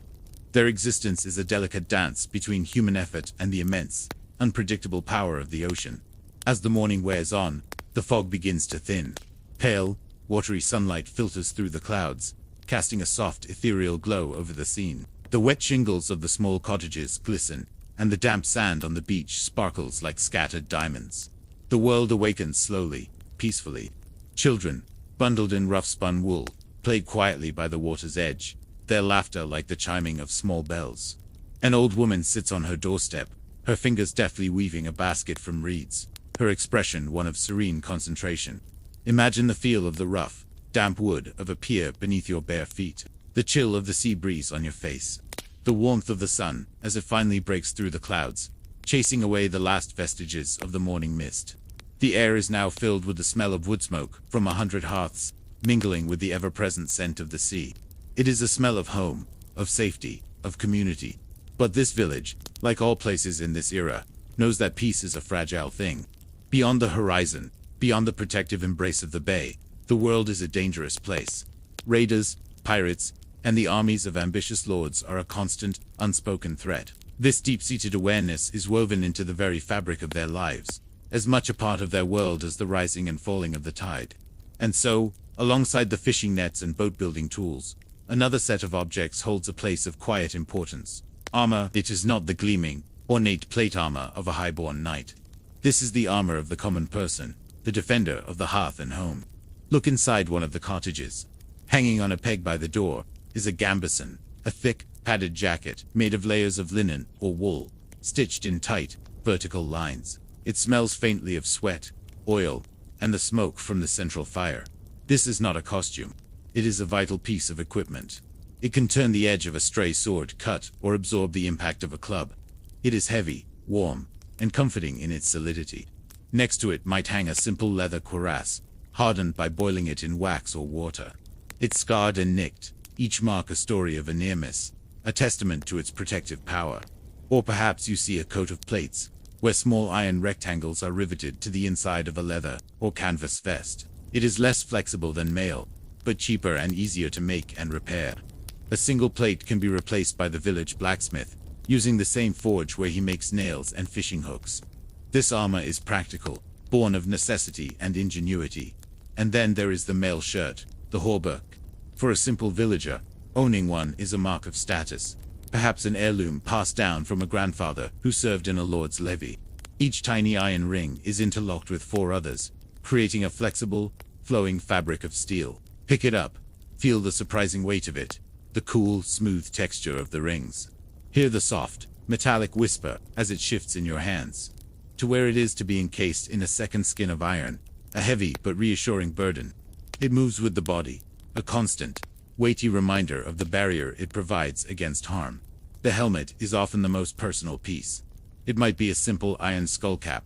Their existence is a delicate dance between human effort and the immense, unpredictable power of the ocean. As the morning wears on, the fog begins to thin. Pale, watery sunlight filters through the clouds, casting a soft, ethereal glow over the scene. The wet shingles of the small cottages glisten, and the damp sand on the beach sparkles like scattered diamonds. The world awakens slowly, peacefully. Children, bundled in rough-spun wool, played quietly by the water's edge, their laughter like the chiming of small bells. An old woman sits on her doorstep, her fingers deftly weaving a basket from reeds, her expression one of serene concentration. Imagine the feel of the rough, damp wood of a pier beneath your bare feet, the chill of the sea breeze on your face, the warmth of the sun as it finally breaks through the clouds, chasing away the last vestiges of the morning mist. The air is now filled with the smell of wood smoke from 100 hearths, mingling with the ever-present scent of the sea. It is a smell of home, of safety, of community. But this village, like all places in this era, knows that peace is a fragile thing. Beyond the horizon, beyond the protective embrace of the bay, the world is a dangerous place. Raiders, pirates, and the armies of ambitious lords are a constant, unspoken threat. This deep-seated awareness is woven into the very fabric of their lives, as much a part of their world as the rising and falling of the tide. And so, alongside the fishing nets and boat-building tools, another set of objects holds a place of quiet importance. Armor. It is not the gleaming, ornate plate armor of a high-born knight. This is the armor of the common person, the defender of the hearth and home. Look inside one of the cottages. Hanging on a peg by the door is a gambeson, a thick, padded jacket made of layers of linen or wool, stitched in tight, vertical lines. It smells faintly of sweat, oil, and the smoke from the central fire. This is not a costume. It is a vital piece of equipment. It can turn the edge of a stray sword cut or absorb the impact of a club. It is heavy, warm, and comforting in its solidity. Next to it might hang a simple leather cuirass, hardened by boiling it in wax or water. It's scarred and nicked, each mark a story of a near miss, a testament to its protective power. Or perhaps you see a coat of plates, where small iron rectangles are riveted to the inside of a leather or canvas vest. It is less flexible than mail, but cheaper and easier to make and repair. A single plate can be replaced by the village blacksmith, using the same forge where he makes nails and fishing hooks. This armor is practical, born of necessity and ingenuity. And then there is the mail shirt, the horseback. For a simple villager, owning one is a mark of status, perhaps an heirloom passed down from a grandfather who served in a lord's levy. Each tiny iron ring is interlocked with 4 others, creating a flexible, flowing fabric of steel. Pick it up, feel the surprising weight of it, the cool, smooth texture of the rings. Hear the soft, metallic whisper as it shifts in your hands, to where it is to be encased in a second skin of iron, a heavy but reassuring burden. It moves with the body, a constant, weighty reminder of the barrier it provides against harm. The helmet is often the most personal piece. It might be a simple iron skull cap,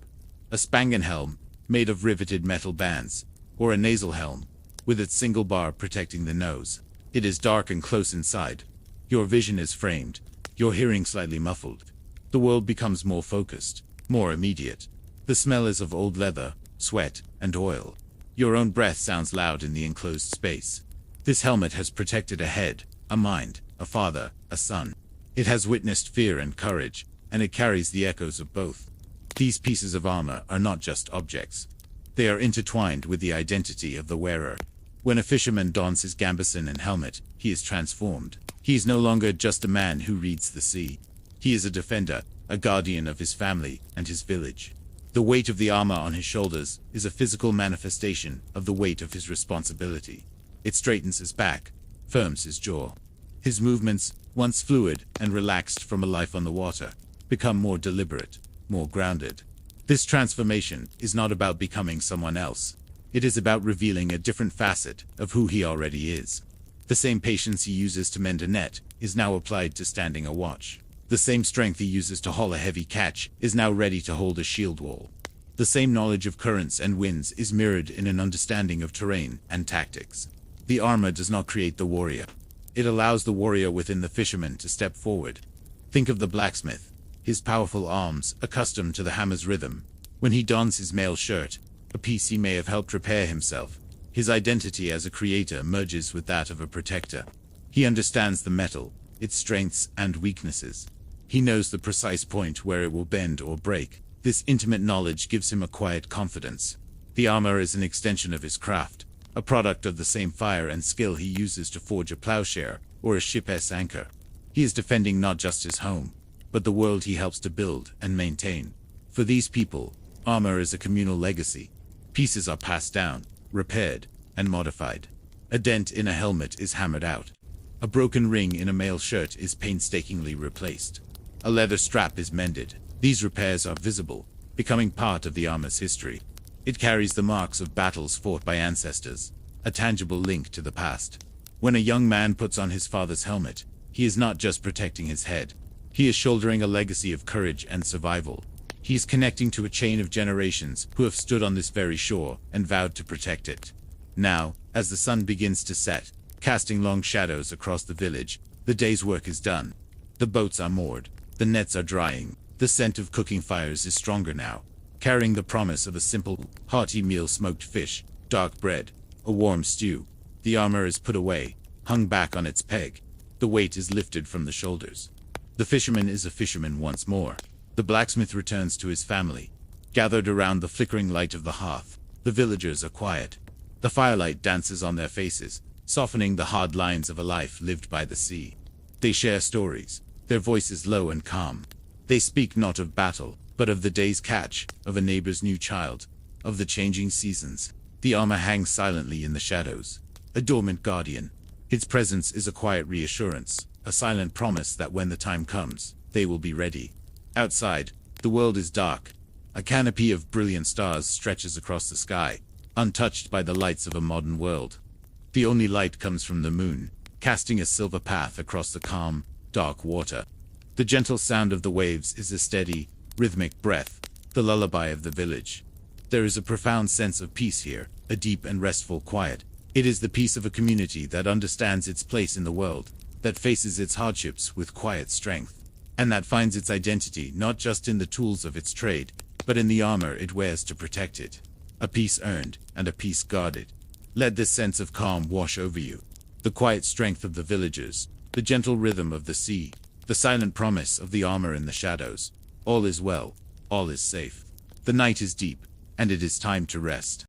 a spangen helm made of riveted metal bands, or a nasal helm, with its single bar protecting the nose. It is dark and close inside. Your vision is framed, your hearing slightly muffled. The world becomes more focused, more immediate. The smell is of old leather, sweat, and oil. Your own breath sounds loud in the enclosed space. This helmet has protected a head, a mind, a father, a son. It has witnessed fear and courage, and it carries the echoes of both. These pieces of armor are not just objects. They are intertwined with the identity of the wearer. When a fisherman dons his gambeson and helmet, he is transformed. He is no longer just a man who reads the sea. He is a defender, a guardian of his family and his village. The weight of the armor on his shoulders is a physical manifestation of the weight of his responsibility. It straightens his back, firms his jaw. His movements, once fluid and relaxed from a life on the water, become more deliberate, more grounded. This transformation is not about becoming someone else. It is about revealing a different facet of who he already is. The same patience he uses to mend a net is now applied to standing a watch. The same strength he uses to haul a heavy catch is now ready to hold a shield wall. The same knowledge of currents and winds is mirrored in an understanding of terrain and tactics. The armor does not create the warrior. It allows the warrior within the fisherman to step forward. Think of the blacksmith, his powerful arms accustomed to the hammer's rhythm. When he dons his mail shirt, a piece he may have helped repair himself, his identity as a creator merges with that of a protector. He understands the metal, its strengths and weaknesses. He knows the precise point where it will bend or break. This intimate knowledge gives him a quiet confidence. The armor is an extension of his craft, a product of the same fire and skill he uses to forge a plowshare or a ship's anchor. He is defending not just his home, but the world he helps to build and maintain. For these people, armor is a communal legacy. Pieces are passed down, repaired, and modified. A dent in a helmet is hammered out. A broken ring in a mail shirt is painstakingly replaced. A leather strap is mended. These repairs are visible, becoming part of the armor's history. It carries the marks of battles fought by ancestors, a tangible link to the past. When a young man puts on his father's helmet, he is not just protecting his head. He is shouldering a legacy of courage and survival. He is connecting to a chain of generations who have stood on this very shore and vowed to protect it. Now, as the sun begins to set, casting long shadows across the village, the day's work is done. The boats are moored, the nets are drying, the scent of cooking fires is stronger now, carrying the promise of a simple, hearty meal: smoked fish, dark bread, a warm stew. The armor is put away, hung back on its peg. The weight is lifted from the shoulders. The fisherman is a fisherman once more. The blacksmith returns to his family. Gathered around the flickering light of the hearth, the villagers are quiet. The firelight dances on their faces, softening the hard lines of a life lived by the sea. They share stories, their voices low and calm. They speak not of battle, but of the day's catch, of a neighbor's new child, of the changing seasons. The armor hangs silently in the shadows, a dormant guardian. Its presence is a quiet reassurance, a silent promise that when the time comes, they will be ready. Outside, The world is dark. A canopy of brilliant stars stretches across the sky, untouched by the lights of a modern world. The only light comes from the moon, casting a silver path across the calm, dark water. The gentle sound of the waves is a steady, rhythmic breath, the lullaby of the village. There is a profound sense of peace here, a deep and restful quiet. It is the peace of a community that understands its place in the world, that faces its hardships with quiet strength, and that finds its identity not just in the tools of its trade, but in the armor it wears to protect it. A peace earned, and a peace guarded. Let this sense of calm wash over you. The quiet strength of the villagers, the gentle rhythm of the sea, the silent promise of the armor in the shadows. All is well, all is safe. The night is deep, and it is time to rest.